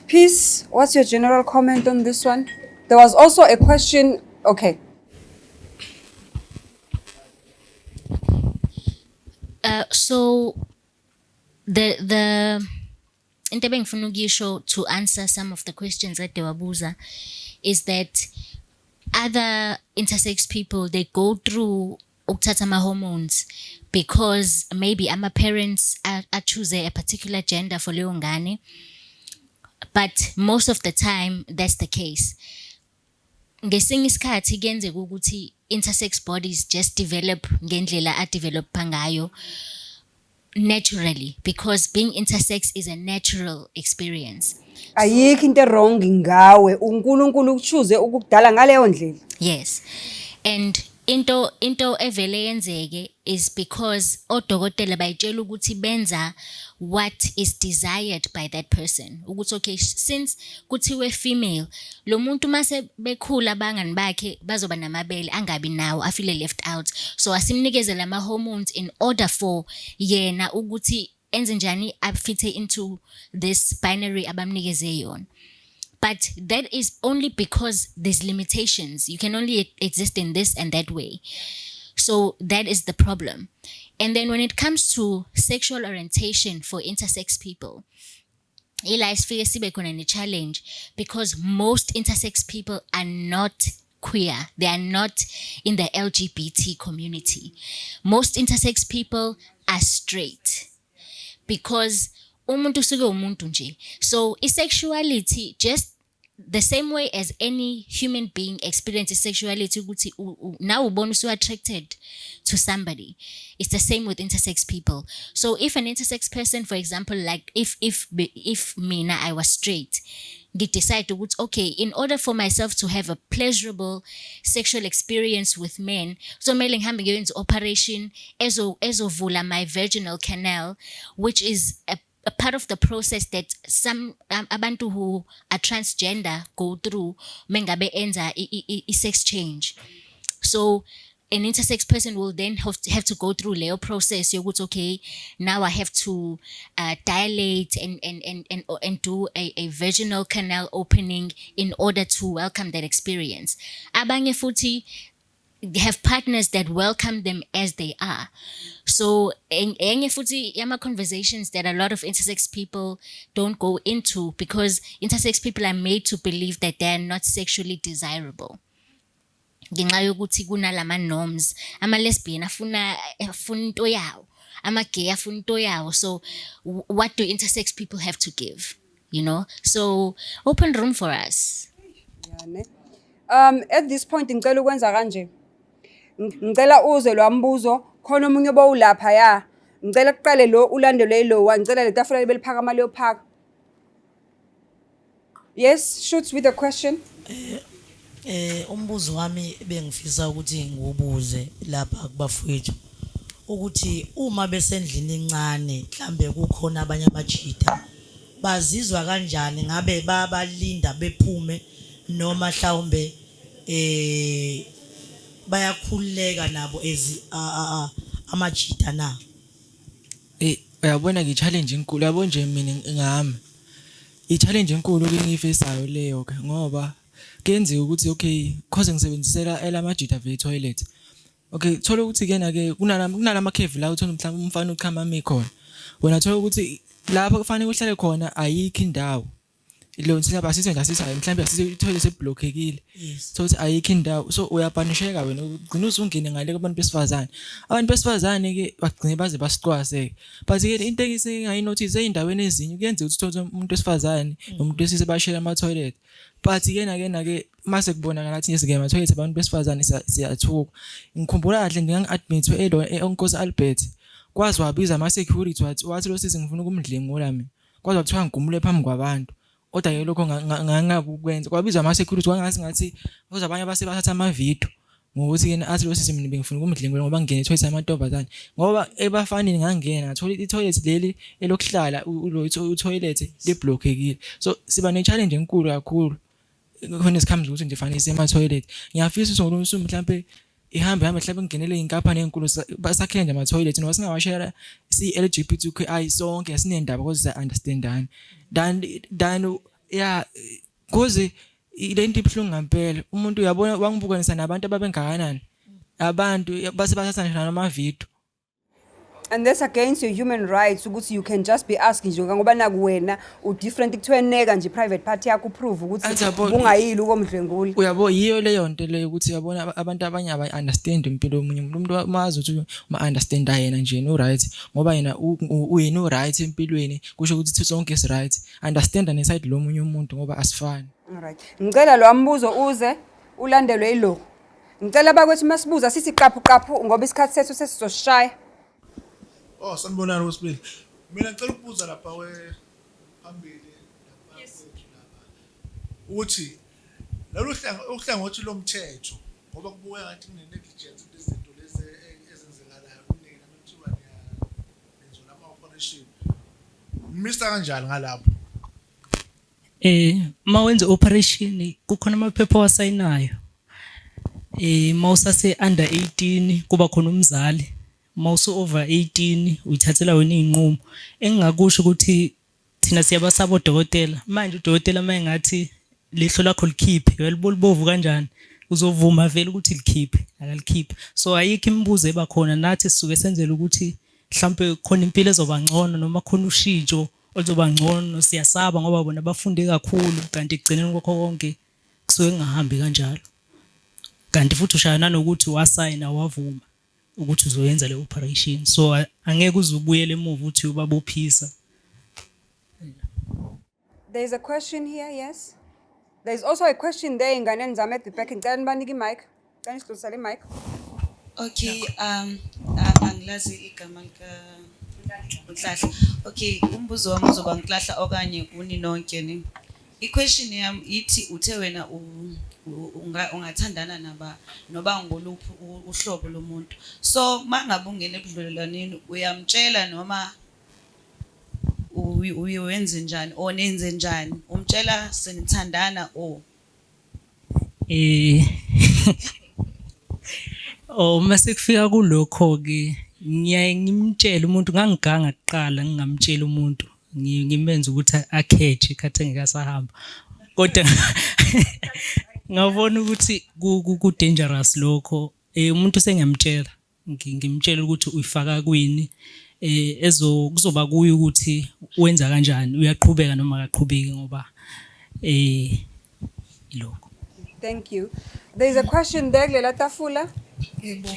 Peace, what's your general comment on this one? There was also a question, okay. So the into ebengifuna ukuyisho to answer some of the questions that they wabuza is that other intersex people, they go through ukuthatha ama hormones because maybe ama parents are choose a particular gender for leyo ngane, but most of the time that's the case. Ngesinye isikhathi kuyenzeka ukuthi intersex bodies just develop ngendlela a develop ngayo naturally, because being intersex is a natural experience. Ayikho into wrong ngawe, uNkulunkulu ukuchoose ukudala ngaleyo ndlela. Yes. And into evele yenzeke is because odokotela bayitshela ukuthi benza what is desired by that person. Ukuthi okay, since kuthiwe female, lo muntu mase bekhula abangani bakhe bazoba namabele angabi nawo, afile left out. So asimnikeze lama hormones in order for yena ukuthi enze njani afite into this binary abamnikeze yona. But that is only because there's limitations. You can only exist in this and that way. So that is the problem. And then when it comes to sexual orientation for intersex people, a challenge because most intersex people are not queer. They are not in the LGBT community. Most intersex people are straight because umuntu suke umuntu nje. So sexuality, just the same way as any human being experiences sexuality, now ubona so attracted to somebody, it's the same with intersex people. So if an intersex person, for example, like if mina I was straight, they decide to okay, in order for myself to have a pleasurable sexual experience with men, so mele ngihambe ngiyenze operation ezovula my vaginal canal, which is a part of the process that some abantu who are transgender go through mengabe enza sex change. So an intersex person will then have to go through leyo process yokuthi okay, now I have to dilate and do a vaginal canal opening in order to welcome that experience. Abanye futhi have partners that welcome them as they are. So enye futhi yama conversations that a lot of intersex people don't go into, because intersex people are made to believe that they are not sexually desirable. Ngenxa yokuthi kunalama norms, ama lesbian afuna into yawo, ama gay afuna into yawo. So what do intersex people have to give, you know? So open room for us. At this point ngicela ukwenza kanje. Ngicela uze lo mbuzo khona umunye bowulapha ya. Ngicela kuqale lo ulandele lo wa, ngicela le tafula beliphakama leyo phaka. Yes, shoots with a question. Umbuzo wami bengifisa ukuthi ngibuze lapha kubafowethu ukuthi uma besendlini encane mhlambe kukhona abanye amajita bazizwa kanjani, ngabe babalinda bephume noma mhlawumbe bayakhuleka nabo amajita na? Uyabona ngi-challenge enkulu, yabo nje mina ngami i-challenge enkulu engiyifesayo leyo ke, ngoba kuyenzeka ukuthi okay cause ngisebenzisela elamajita ve toilet. Okay, thola ukuthi kena ke kunalama cave la uthola mhlawumbe umfana uqhama mikhona, wena thola ukuthi lapho kufanele uhlale khona ayikho indawo. Lo ntsha basithe ngasitha mhlawumbe asithe i-toilet eblockekile, so ukuthi ayikho indawo, so uyapanisheka wena ugcina uzungene ngale kubantu besifazane. Abantu besifazane ke bagcine baze basiqwase, but ke into engingayinotice eindaweni ezinye kuyenza ukuthi uthola umuntu wesifazane nomuntu wesilisa bashela ama toilet, but ke mase kubonakala ngathi ngesike ama toilet abantu besifazane siyathuka. Ngikhumbula kahle ngingangi-admitwe eNkosi Albert, kwazi wabiza ama security wathi lo sisi ngifuna ukumdlingula mina, kwazi kuthiwa ngigumule phambi kwabantu. kodwa ke lokho ngangabi ukwenza kwabizwa ama-security kwangathi kuze abanye bathatha amavidiyo ngokuthi yena athi lo sisi mina bengifuna ukumdlengela ngoba ngingene ethoyilethi amantombazane ngoba ebafanini ngangena ngathola ithoyilethi leli elokuhlala uthoyilethi liblockekile so siba ne-challenge enkulu kakhulu khona isikhathi ukuthi nje fanele siye-toilet ngiyafisa ukuthi ngolunye usuku mhlawumbe ihambe mhlawumbe ngingenele iy'nkampani ey'nkulu basakhele nje ama-toilet ngoba singawashera si-LGBTQI sonke sinendaba because siya-understandani than ya kuze ile nto ibuhlungu ngempela umuntu uyabona wangibukanisa nabantu ababengakanani abantu base bathatha nje namavidiyo. And that's against your human rights ukuthi you can just be asking nje ngoba naku wena u-different kuthiweneka nje private party yakho uprove ukuthi ungayili ukomdlwenguli. Uyabo yiyo leyo nto leyo ukuthi yabona abantu abanye aba-understand impilo yomunye umuntu mazi ukuthi uma-understanda yena nje no-right ngoba yena uyena o-right empilweni kusho ukuthi sonke is-right understanda neside lomunye umuntu ngoba asifani. Alright, ngicela lo ambuzo uze ulandelwe yilo. Ngicela abakwethu masibuza sithi qaphu ngoba isikhathi sethu sesizosishaya. Oh, sanibonani wesibili. Mina ngicela ukubuza lapha phambili lapha lapha. Uthi lolu uhlangothi lomthetho ngoba kubuya ngathi kune-negligence izinto lezi ezenzekalayo kunina mekuthiwa niyenza ama-operation. Mr kanjani ngalapho? Mawenza operation kukhona amaphepha wasayinayo. Mawusase under 18 kuba khona umzali. Mawusu over 18 uyithathela wena inqumo engingakusho ukuthi thina siyabasaba odokotela manje udokotela mayengathi lehlo lakho likhiphe uyalibovu kanjani uzovuma vele ukuthi likhiphe akalikhiphe so ayikho imibuzo eba khona nathi sisuke senzele ukuthi mhlambe khona impilo ezoba ngcono noma khona ushintsho ozoba ngcono siyasaba ngoba bona bafunde kakhulu kanti ekugcineni kokho konke kusuke kungahambi kanjalo kanti futhi ushayana nokuthi wasayina wavuma ukuthi uzoyenza le operation so angeke uzubuyele emuva uthi ubabophisa. There is a question here, yes. There is also a question there inganeni zami at the back. Ngicela nibanike i-mic. Ngicela sidlulisele i-mic. Okay, angilazi igama lika Okay, umbuzo wami uzoba ngihlahla okanye uninonke ni. I-question yami ithi uthe wena ungathandana noba ngoluphi uhlobo lomuntu so mangabe ungena ebudlelwaneni uyamtshela noma uyenze njani o nenze njani umtshela senithandana o mase kufika kulokho ke ngiyaye ngimtshela umuntu ngangiganga kuqala ngingamtshela umuntu ngimenza ukuthi akheje khathe ngikasahamba kodwa ngabona ukuthi ku dangerous lokho umuntu sengiyamtshela ngimtshela ukuthi uyifaka kwini kuzoba kuyo ukuthi wenza kanjani uyaqhubeka noma akaqhubeki ngoba ilokho. Thank you. There is a question there kulela tafula. Yebo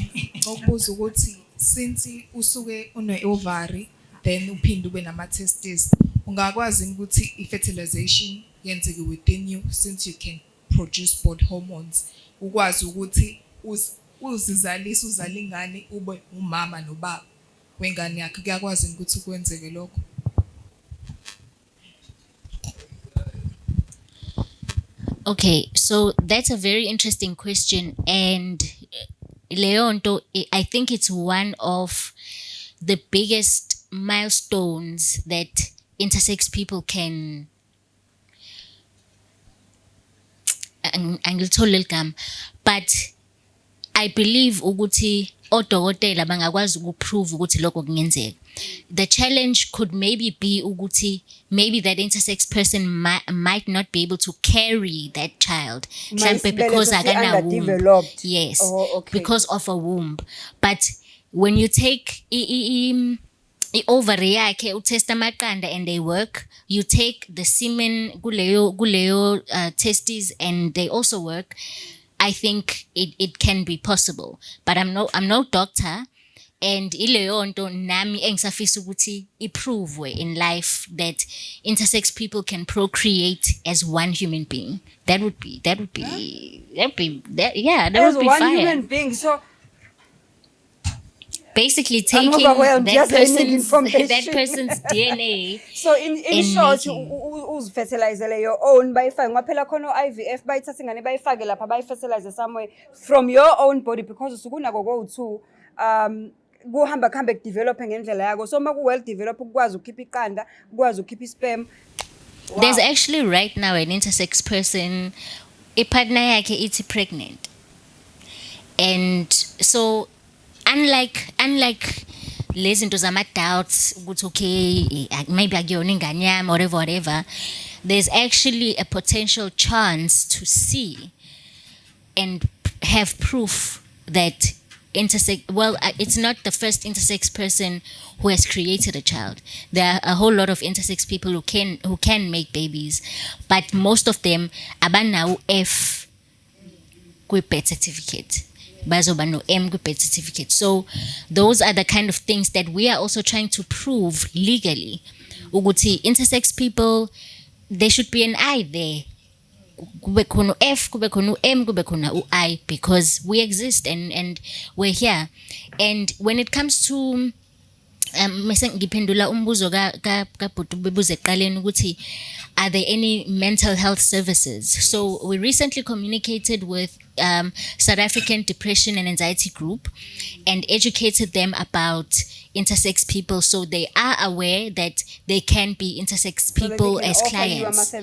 ukubuza ukuthi since usuke une-ovary then uphinde ube nama-testes ungakwazi ukuthi i-fertilization yenzeke within you since you can produce both hormones ukwazi ukuthi uzizalise uzale ingane ube umama nobaba wengane yakhe kuyakwazi ukuthi kwenzeke lokho. Okay, so that's a very interesting question and Leonto, I think it's one of the biggest milestones that intersex people can but I believe ukuthi odokotela bangakwazi ukuprove ukuthi lokho kungenzeka. The challenge could maybe be ukuthi maybe that intersex person might not be able to carry that child because underdeveloped. Yes, okay. because of a womb. But when you take ovary yakhe utest amaqanda and they work, you take the semen kuleyo testes and they also work, I think it can be possible. But I'm no doctor and ileyo nto nami engisafisa ukuthi iprove in life that intersex people can procreate as one human being. That would be as one fire. Human being. So basically taking overwhelmed, that just earning person's that information. person's DNA. So in and short, making- uzifertilizele your own bayifake ngoba phela khona o-IVF bayithatha ingane bayifake lapha bayifertilize somewhere from your own body because usukunako ko-2 kuhamba kudevelophe ngendlela yako so uma ku-well develop ukwazi ukukhipha iqanda ukwazi ukukhipha isperm. There's actually right now an intersex person, ipartner yakhe ithi pregnant. And so unlike lezi zinto zama doubts ukuthi okay maybe akuyona ingane yami whatever, there's actually a potential chance to see and have proof that it's not the first intersex person who has created a child. There are a whole lot of intersex people who can make babies, but most of them abanawo F kwi-birth certificate. Bazoba no M kwi-birth certificate. So those are the kind of things that we are also trying to prove legally. Ukuthi intersex people, there should be an I there. Kube khona F, kube khona M, kube khona I, because we exist and we're here. And when it comes to mase ngiphendula umbuzo ka bhuti bebuze eqaleni ukuthi are there any mental health services? So we recently communicated with South African Depression and Anxiety Group and educated them about intersex people, so they are aware that they can be intersex people as clients.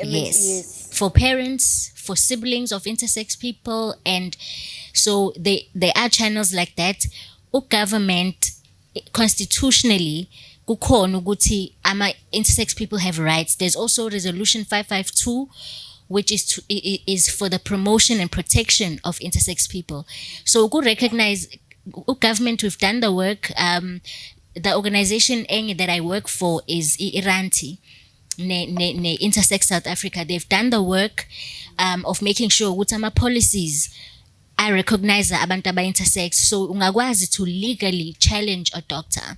Yes, for parents, for siblings of intersex people, and so there are channels like that. Government constitutionally kukhona ukuthi ama intersex people have rights. There's also resolution 552 which is for the promotion and protection of intersex people. So we recognize government, we've done the work. The organization that I work for is Iranti, ne Intersex South Africa. They've done the work of making sure ukuthi ama policies I recognize abantu aba intersex, so ungakwazi to legally challenge a doctor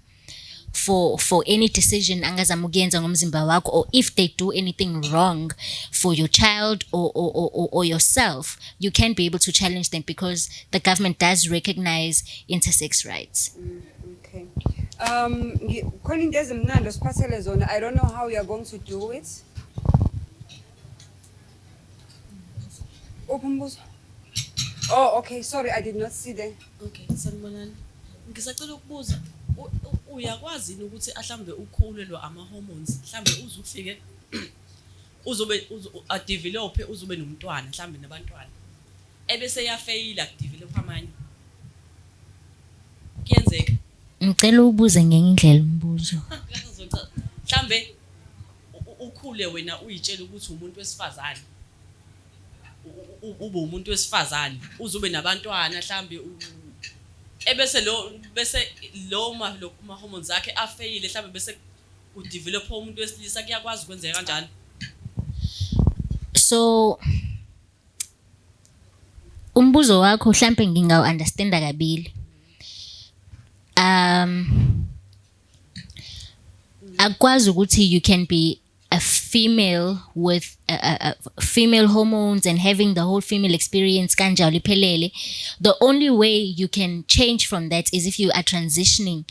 for any decision angazamugenza ngomzimba wakho, or if they do anything wrong for your child or yourself, you can be able to challenge them because the government does recognize intersex rights. Okay. Khona into ezimnandi siphathele zona. I don't know how you are going to do it. Open buzo. Oh, okay. Sorry, I did not see them. Okay, sanibonani. Ngisacela ukubuza uyakwazi ukuthi ahlambe ukhulelwa ama hormones mhlambe uzufike uzobe adevelop uzobe nomntwana mhlambe nabantwana ebese yafaila kudevelop amanye kuyenzeka. Ngicela ubuze ngenye indlela umbuzo. Mhlambe ukhule wena uyitshela ukuthi umuntu wesifazane ube umuntu wesifazane uzobe nabantwana mhlambe ebese lo ma hormones akhe afeyile mhlambe bese udevelop umuntu wesilisa kuyakwazi kwenzeka kanjani? So umbuzo wakho mhlambe ngingawu-understanda kabili. Akwazi ukuthi you can be a female with female hormones and having the whole female experience kanjalo iphelele. The only way you can change from that is if you are transitioning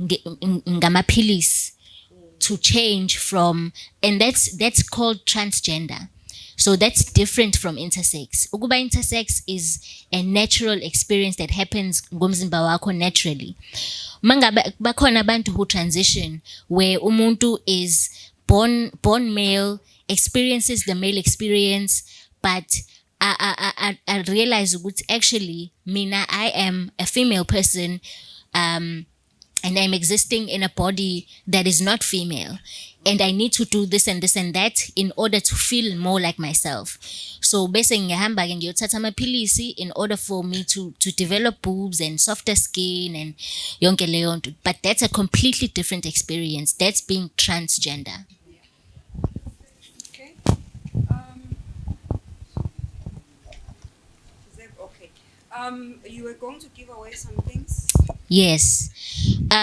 ngamaphilisi to change from, and that's called transgender. So that's different from intersex. Ukuba intersex is a natural experience that happens ngomzimba wakho naturally. Mangabe bakhona abantu who transition where umuntu is born male, experiences the male experience, but I realize ukuthi actually mina I am a female person and I'm existing in a body that is not female, and I need to do this and this and that in order to feel more like myself. So bese ngiyahamba ke ngiyothatha amaphilisi in order for me to develop boobs and softer skin and yonke leyo nto. But that's a completely different experience. That's being transgender. Okay. Okay. You were going to give away some things? Yes.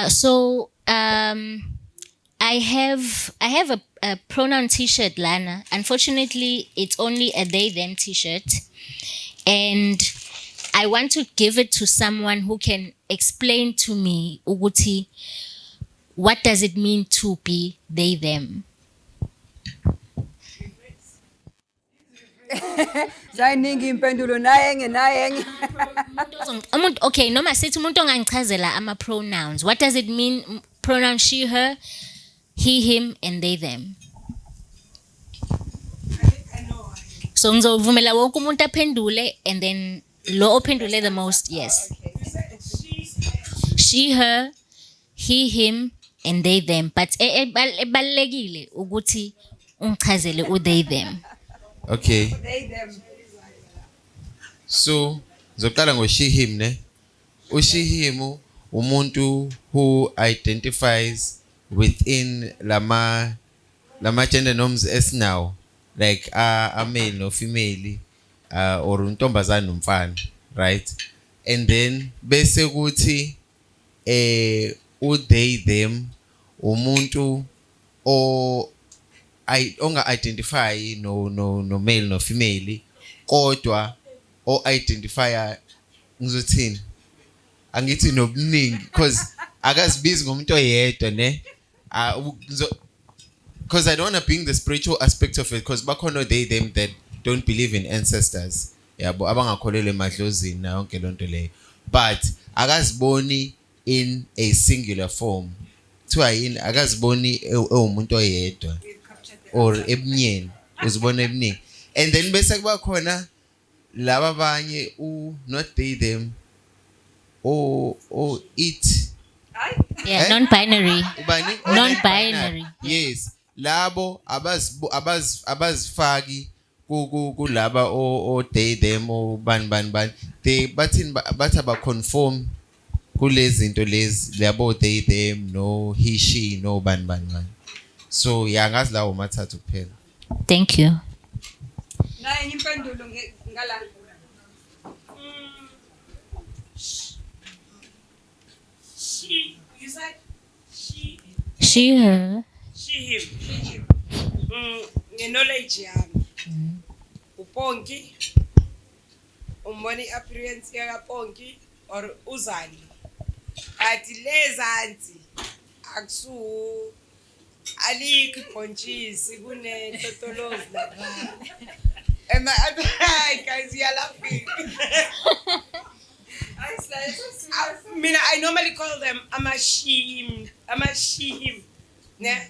So I have a pronoun t-shirt, Lana. Unfortunately, it's only a they them t-shirt, and I want to give it to someone who can explain to me ukuthi what does it mean to be they them. Zayiningi impendulo naye. Okay, noma sithi umuntu ongangichazela ama pronouns. What does it mean pronoun she her, he him and they them? So ngizovumela wonke umuntu aphendule and then lo ophendule the most, yes. She her, he him and they them, but ebalekile ukuthi ungichazele u they them. Okay. They them. So, zoqala ngo she him ne. She him umuntu who identifies within lama gender norms as now, like a male no female, or untombazana nomfana, right? And then bese kuthi u they them umuntu onga identify no male no female kodwa o identify ngizothini angithi nobuningi because akazibizi ngomuntu oyedwa ne because I don't want to bring the spiritual aspect of it because bakhona they them that don't believe in ancestors yabo abangakholelwa emadlozini na yonke lonto leyo but akaziboni in a singular form kuthiwa yini akaziboni ewumuntu oyedwa or ebunyeni uzibona ebuningi and then bese kuba khona laba abanye not they them it Yeah, non-binary. ubani Non-binary. yes labo abazifaki kulaba o they them o bani they bathini bathi abaconform kulezi zinto lezi labo they them no he she no bani so yangazi lawo mathathu kuphela. Thank you. Naye impendulo ngala. You said she, She her. him. Knowledge yami. Uponki. Umboni appearance ya Ponki or Uzali. Ati lezansi aksu ali kuponchisi kune totolozi lapha. Guys, you're laughing. I normally call them amashim, ne?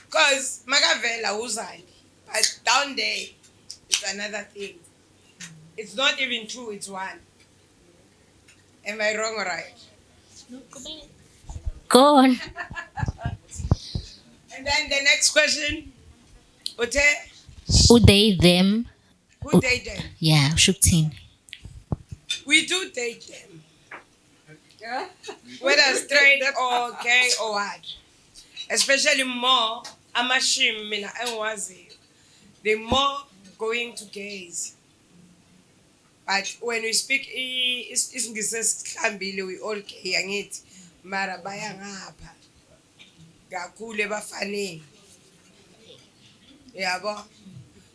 Cause magavela uzali, but down there it's another thing. It's not even true. It's one. Am I wrong or right? Go on. And then the next question, Ote, Who they them? who date them? Yeah, Shuktin. We do date them. Whether straight or gay or what. Especially more amashim mina enwazi. They more going to gays. But when we speak isingisihlambile we all gay angithi mara baya ngapha. Kakhulu ebafaneni. Yabo.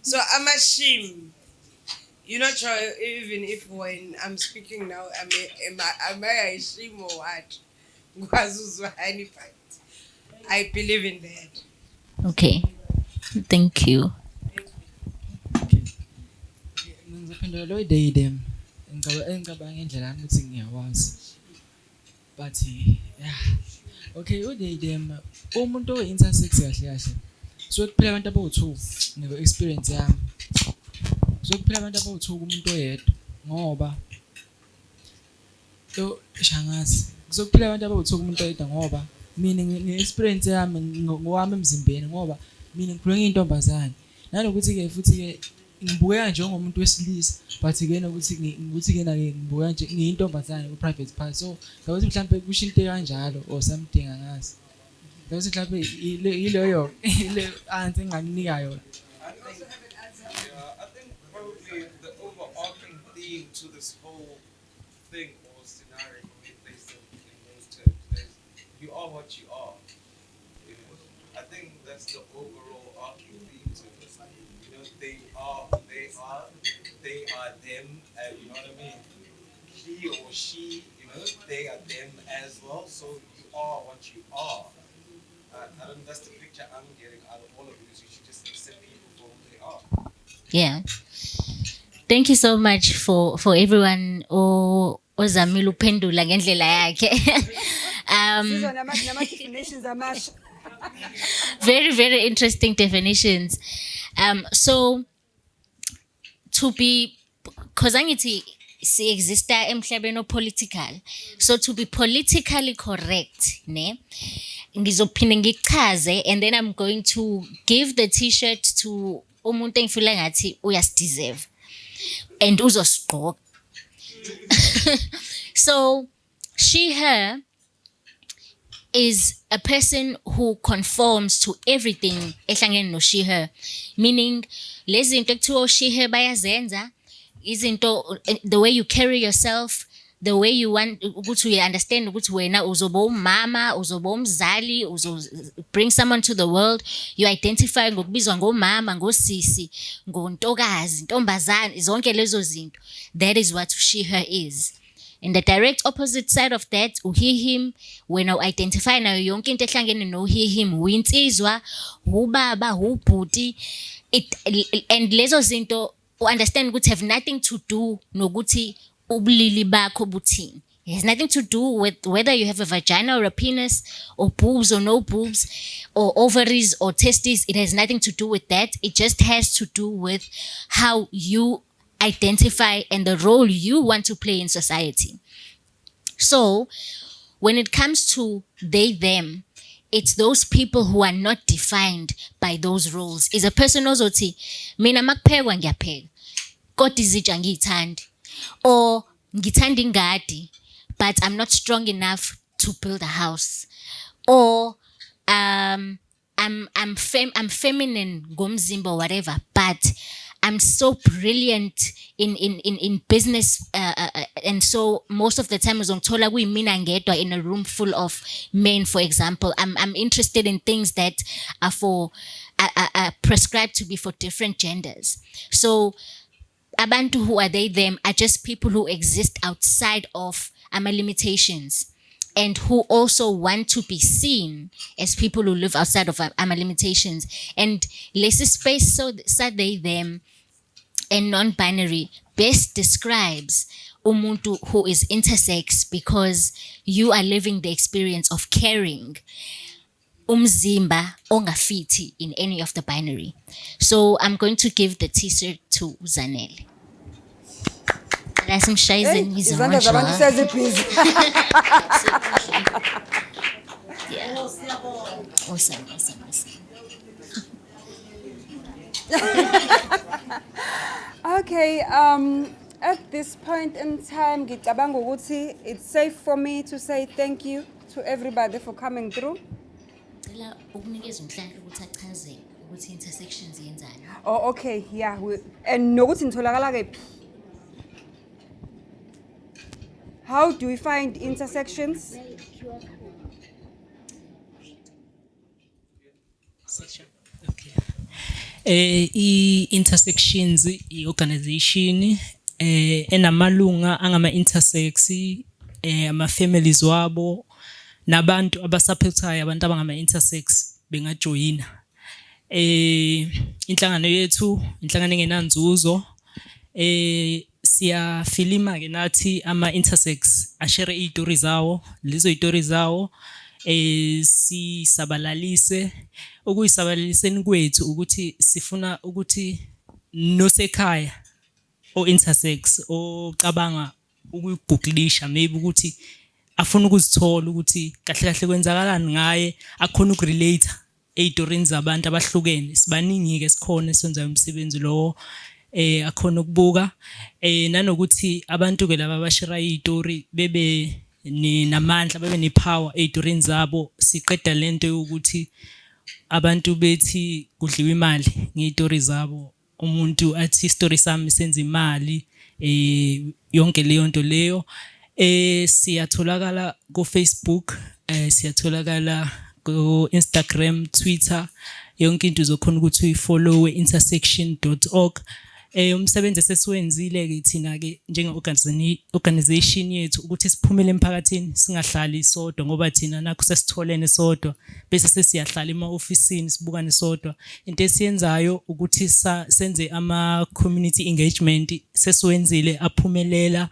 So amashim, you're not sure even if when I'm speaking now, am I a shame or what? I believe in that. Okay. Thank you. ngizophendula lo day them ngicabanga indlela yami ukuthi ngiyawazi but yeah okay u day them umuntu oyi-intersex kahle so kuphela abantu abawu-2 ngeke experience yami so kuphela abantu abawu-2 kumuntu oyedwa ngoba shangazi kuzokuphila abantu abawu-2 kumuntu oyedwa ngoba mina nge-experience yami ngowami emzimbeni ngoba mina ngikhuluma ngiyintombazane nanokuthi-ke futhi-ke ngibukeka njengomuntu wesilisa but-ke ukuthi-ke ngibukeka nje ngiyintombazane ku-private part so ngakuthi mhlawumbe kusho into kanjalo or something angazi ngakuthi mhlawumbe yileyo answer enginganinika yona. I think probably the overarching theme to this whole thing or scenario, when we place them in those terms, is you are what you are. You know, I think that's the overall arching theme to this. You know, they are them, and you know what I mean. he or she, they are them as well. So you are what you are. I don't. That's the picture I'm getting out of all of it. Is you should just accept people for who they are. Yeah. Thank you so much for everyone ozamile uphendula ngendlela yakhe. Sizwa nama-definitions amasha. Very, very interesting definitions. So to be, because angithi si exista emhlabeni political. So to be politically correct, ne? Ngizophinde ngichaze, and then I'm going to give the t-shirt to umuntu engifila ngathi uyasideserve and uzosigqoka. So she, her is a person who conforms to everything ehlangene no she, her, meaning lezi zinto ekuthiwa she, her bayazenza, izinto, the way you carry yourself, the way you want ukuthi you understand ukuthi wena uzoba umama, uzoba umzali, bring someone to the world, you identify ngokubizwa ngomama, ngosisi, ngontokazi, ntombazana, zonke lezo zinto. That is what she, her is. In the direct opposite side of that, he, him, wena u-identify nayo yonke into ehlangene no he, him, uyinsizwa, ubaba, ubhuti, and lezo zinto understand ukuthi have nothing to do nokuthi ubulili bakho buthini. It has nothing to do with whether you have a vagina or a penis or boobs or no boobs or ovaries or testes. It has nothing to do with that. It just has to do with how you identify and the role you want to play in society. So when it comes to they, them, it's those people who are not defined by those roles. Is a person ozothi mina makuphekwa ngiyapheka kodwa izitsha ngiyithandi, or ngithanda ingadi but I'm not strong enough to build a house, or I'm feminine ngomzimba or whatever, but I'm so brilliant in business, and so most of the time uzongithola kuyimina ngedwa in a room full of men, for example. I'm interested in things that are for prescribed to be for different genders. So abantu who are they, them are just people who exist outside of our limitations and who also want to be seen as people who live outside of our limitations. And less space so they, them, and non-binary best describes umuntu who is intersex, because you are living the experience of carrying umzimba ongafiti in any of the binary. So I'm going to give the t-shirt to Zanele. Rasimshayzen izandla zabantu sezibhizi. Yeah. Awesome. Okay, at this point in time, ngicabanga ukuthi it's safe for me to say thank you to everybody for coming through. Cela ukunikeza umhlahla ukuthi achazele ukuthi intersections yenzani. Oh, okay, yeah. And nokuthi nitholakala kephi? How do we find intersections? I-intersections i-organization enamalunga angama-intersex, ama-families wabo, nabantu abasupportayo abantu abangama-intersex bengajoyina. Inhlangano yethu, inhlangano engenanzuzo, siyafilima ke nathi ama-intersex ashare iy'tori zawo, lezo y'tori zawo sisabalalise. Ukuyisabalaliseni kwethu ukuthi sifuna ukuthi nosekhaya o-intersex ocabanga ukuyigugulisha, maybe ukuthi afuna ukuzithola ukuthi kahle kahle kwenzakalani ngaye, akhona ukurelate ey'torini zabantu abahlukene. Sibaningi-ke sikhona eswenza umsebenzi lowo, akhona ukubuka, nanokuthi abantu-ke laba abashira iy'tori bebe namandla, bebe nepower ey'torini zabo. Siqeda lento yokuthi abantu bethi kudliwa imali ngey'tori zabo, umuntu athi istory sami senza imali, yonke leyo nto leyo. Siyatholakala ku-Facebook, siyatholakala ku-Instagram, Twitter, yonke into uzokhona ukuthi uyifollowe intersection.org. Umsebenzi esesiwenzile ke thina ke organization yethu ukuthi siphumele emphakathini singahlali sodwa ngoba thina nakho sesitholene sodwa bese sesiyahlala ema-ofisini sibukane sodwa. Into esiyenzayo ukuthi senze ama-community engagement sesiwenzile aphumelela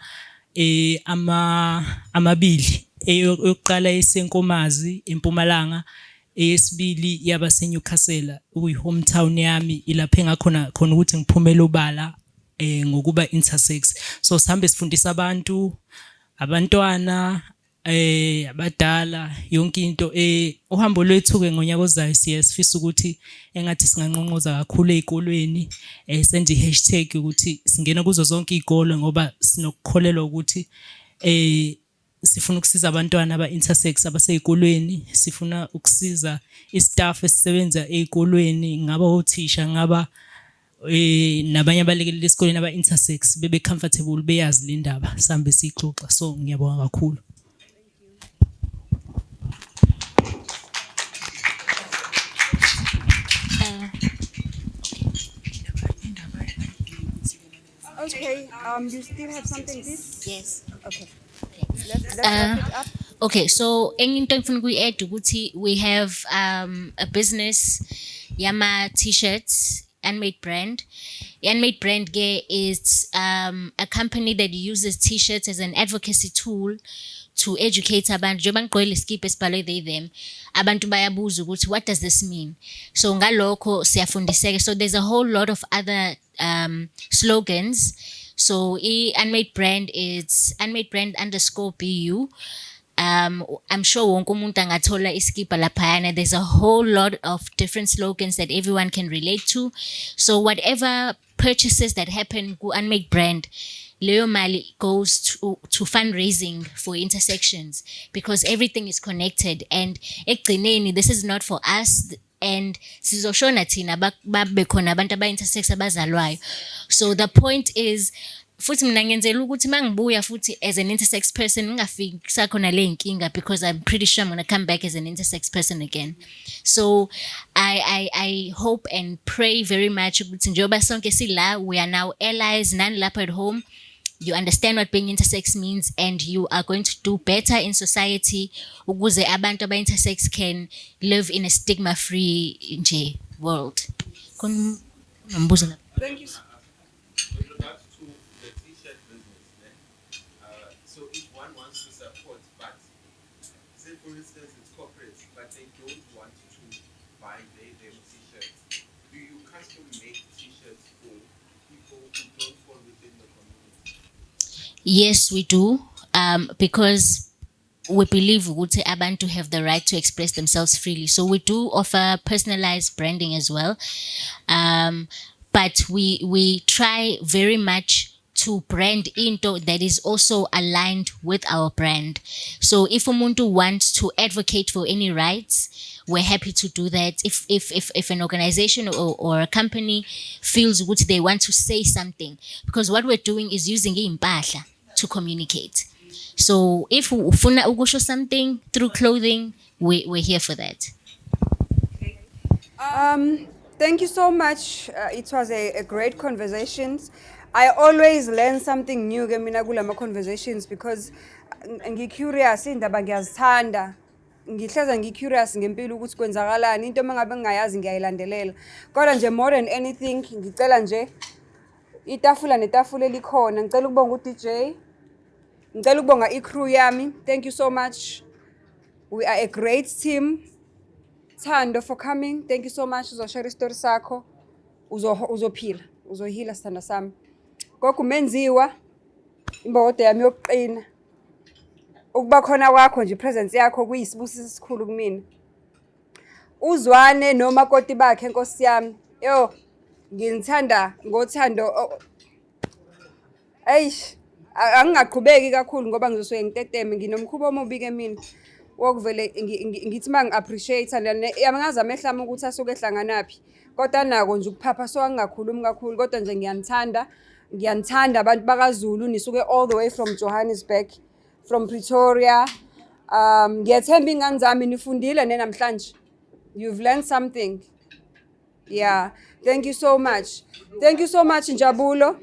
amabili. Eyokuqala esenkomazi eMpumalanga, eyesibili yaba seNewcastle uyi-hometown yami ilapho engakhona khona ukuthi ngiphumele ubala ngokuba intersex. So sihambe sifundisa abantu, abantwana, abadala, yonke into. Uhambo lwethu-ke ngonyaka ozayo sifisa ukuthi engathi singanqonqoza kakhulu ey'kolweni, senze i-hashtag ukuthi singena kuzo zonke iy'kole ngoba sinokukholelwa ukuthi sifuna ukusiza abantwana aba-intersex abasey'kolweni, sifuna ukusiza i-staff esisebenza ey'kolweni, ngaba othisha, ngaba nabanye abalekeleli esikoleni aba-intersex bebe comfortable beyazi le ndaba sihambe siyixoxa. So ngiyabonga kakhulu. Okay, you still have something, please? Yes. Okay. Let's wrap it up. Okay, so into engifuna ukuyi-add ukuthi we have a business yama t-shirts, Unmade Brand. Unmade Brand is a company that uses t-shirts as an advocacy tool to educate abantu. Njengoba ngiqoke leskipa esibhalwe they them, abantu bayabuza ukuthi what does this mean? So ngalokho siyafundiseka. So there's a whole lot of other slogans. So Unmade Brand is Unmade Brand _BU. I'm sure wonke umuntu angathola iskipa laphayana. There's a whole lot of different slogans that everyone can relate to. So whatever purchases that happen ku Unmade Brand, leyo mali goes to fundraising for intersections because everything is connected. And ekugcineni, this is not for us. And sizoshona thina babe khona abantu aba-intersex abazalwayo. So the point is, futhi mina ngenzela ukuthi mangibuya futhi as an intersex person ngingafiki sakhona le inkinga because I'm pretty sure I'm going to come back as an intersex person again. So I hope and pray very much ukuthi njengoba sonke sila, we are now allies, nani lapha at home. You understand what being intersex means and you are going to do better in society ukuze abantu aba-intersex can live in a stigma-free world. Thank you. With regards to the t-shirt business, so if one wants to support, but say for instance it's corporates, but they don't want to buy them t-shirts, do you custom make t-shirts for people who don't fall within the community? Yes, we do, because we believe ukuthi abantu have the right to express themselves freely. So we do offer personalized branding as well. But we try very much to brand into that is also aligned with our brand. So if umuntu wants to advocate for any rights, we're happy to do that. If an organization or a company feels good, they want to say something, because what we're doing is using impahla to communicate. So if ufuna ukusho something through clothing, we're here for that. Thank you so much. It was a great conversation. I always learn something new mina kulama conversations because ngi-curious indaba ngiyazithanda. Ngihleza ngi-curious ngempilo ukuthi kwenzakalani, into mangabe ngingayazi ngiyayilandelela. Kodwa nje more than anything ngicela nje itafula netafula elikhona, ngicela ukubonga uDJ, ngicela ukubonga i-crew yami. Thank you so much. We are a great team. Thando for coming. Thank you so much. Uzoshare istory sakho. Uzophila. Uzohila sithanda sami. Gogo menziwa imbokodo yami yokuqina. Ukuba khona kwakho nje presence yakho kuyisibusiso esikhulu kumina. Uzwane nomakoti bakhe Nkosi yami. Yo, nginithanda ngothando. Eish, angingaqhubeki kakhulu ngoba ngizosuke ngiteteme, nginomkhubo omubi ke mina. Wokuvele ngithi mangi-appreciate yamengazi amehla ami ukuthi asuke ehlanganaphi, kodwa nako nje ukuphapha, so angingakhulumi kakhulu, kodwa nje ngiyanithanda abantu bakaZulu, nisuke all the way from Johannesburg, from Pretoria. Ngiyathemba ingane zami nifundile namhlanje. You've learned something. Yeah, thank you so much. Thank you so much, Njabulo.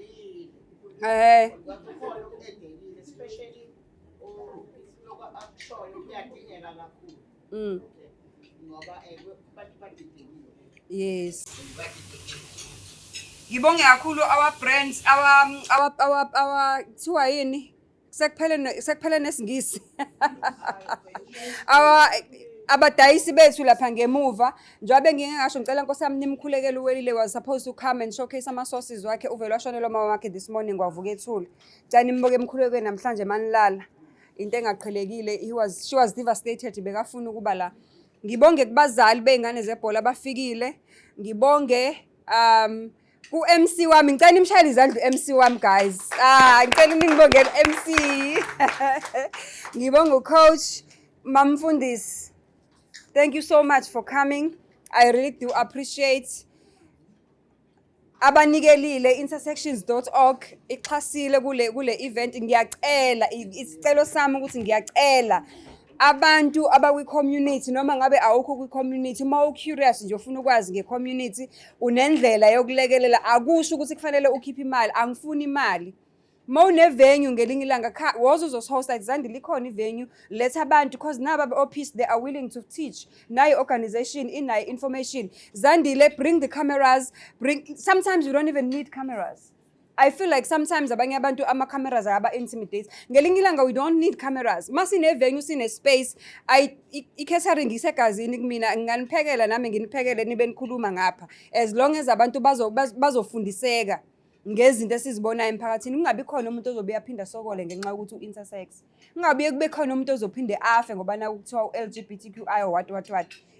Yes. Ngibonge kakhulu our brands, our kuthiwa yini? Sekuphele nesingisi. Abadayisi bethu lapha ngemuva njengoba ngingasho ngicela Nkosi yami nimkhulekele uwelile was supposed to come and showcase ama sources wakhe uvele washonelwa mama wakhe this morning kwavuka ethule. Cela nimboke emkhulekweni namhlanje manilala. Into engaqhelekile she was devastated bekafuna ukuba la. Ngibonge kubazali beingane zebhola abafikile. Ngibonge ku MC wami ngicela nimshayele izandla MC wami guys. Ngicela ningibongele MC. Ngibonga coach Mamfundisi. Thank you so much for coming. I really do appreciate. Abanikelile intersections.org ixhasile kule event ngiyacela isicelo sami ukuthi ngiyacela abantu abakwi community noma ngabe awukho kwi community uma curious nje ufuna ukwazi ngecommunity unendlela yokulekelela akusho ukuthi kufanele ukhiphe imali angifuni imali Mawune venue ngelinye ilanga wozo uzohost Zandi likhona ivenue letha abantu because naba office they are willing to teach nayo organization inayo information Zandile bring the cameras sometimes you don't even need cameras I feel like sometimes abanye abantu ama cameras aba intimidate ngelinye ilanga we don't need cameras masine venue sine space i-catering isegazini kumina nganiphekela nami nginiphekele nibe nikhuluma ngapha as long as abantu bazofundiseka ngezinto esizibona emphakathini kungabi khona umuntu ozobe yaphinda sokole ngenxa ukuthi uintersex kungabi kube khona umuntu ozophinde afe ngoba na kuthiwa LGBTQI or what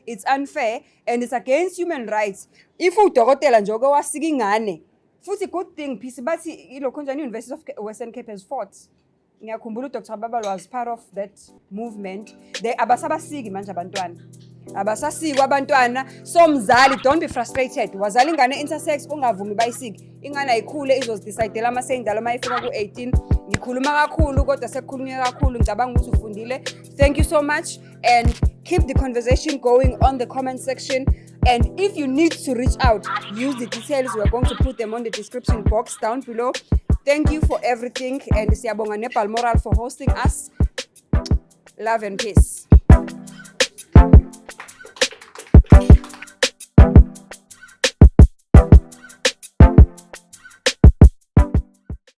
it's unfair and it's against human rights if udokotela nje okwasika ingane futhi good thing phisi bathi ilokhonjani University of Western Cape has fought ngiyakhumbula uDr Babalo was part of that movement abasabasiki manje abantwana abasasikwa abantwana somzali don't be frustrated wazali ingane intersex ungavumi bayisiki ingane ayikhule izozidecide ama sendalo mayifika ku18 ngikhuluma kakhulu kodwa sekukhulunywa kakhulu ngicabanga ukuthi ufundile thank you so much and keep the conversation going on the comment section and if you need to reach out use the details we're going to put them on the description box down below thank you for everything and siyabonga neBalmoral for hosting us love and peace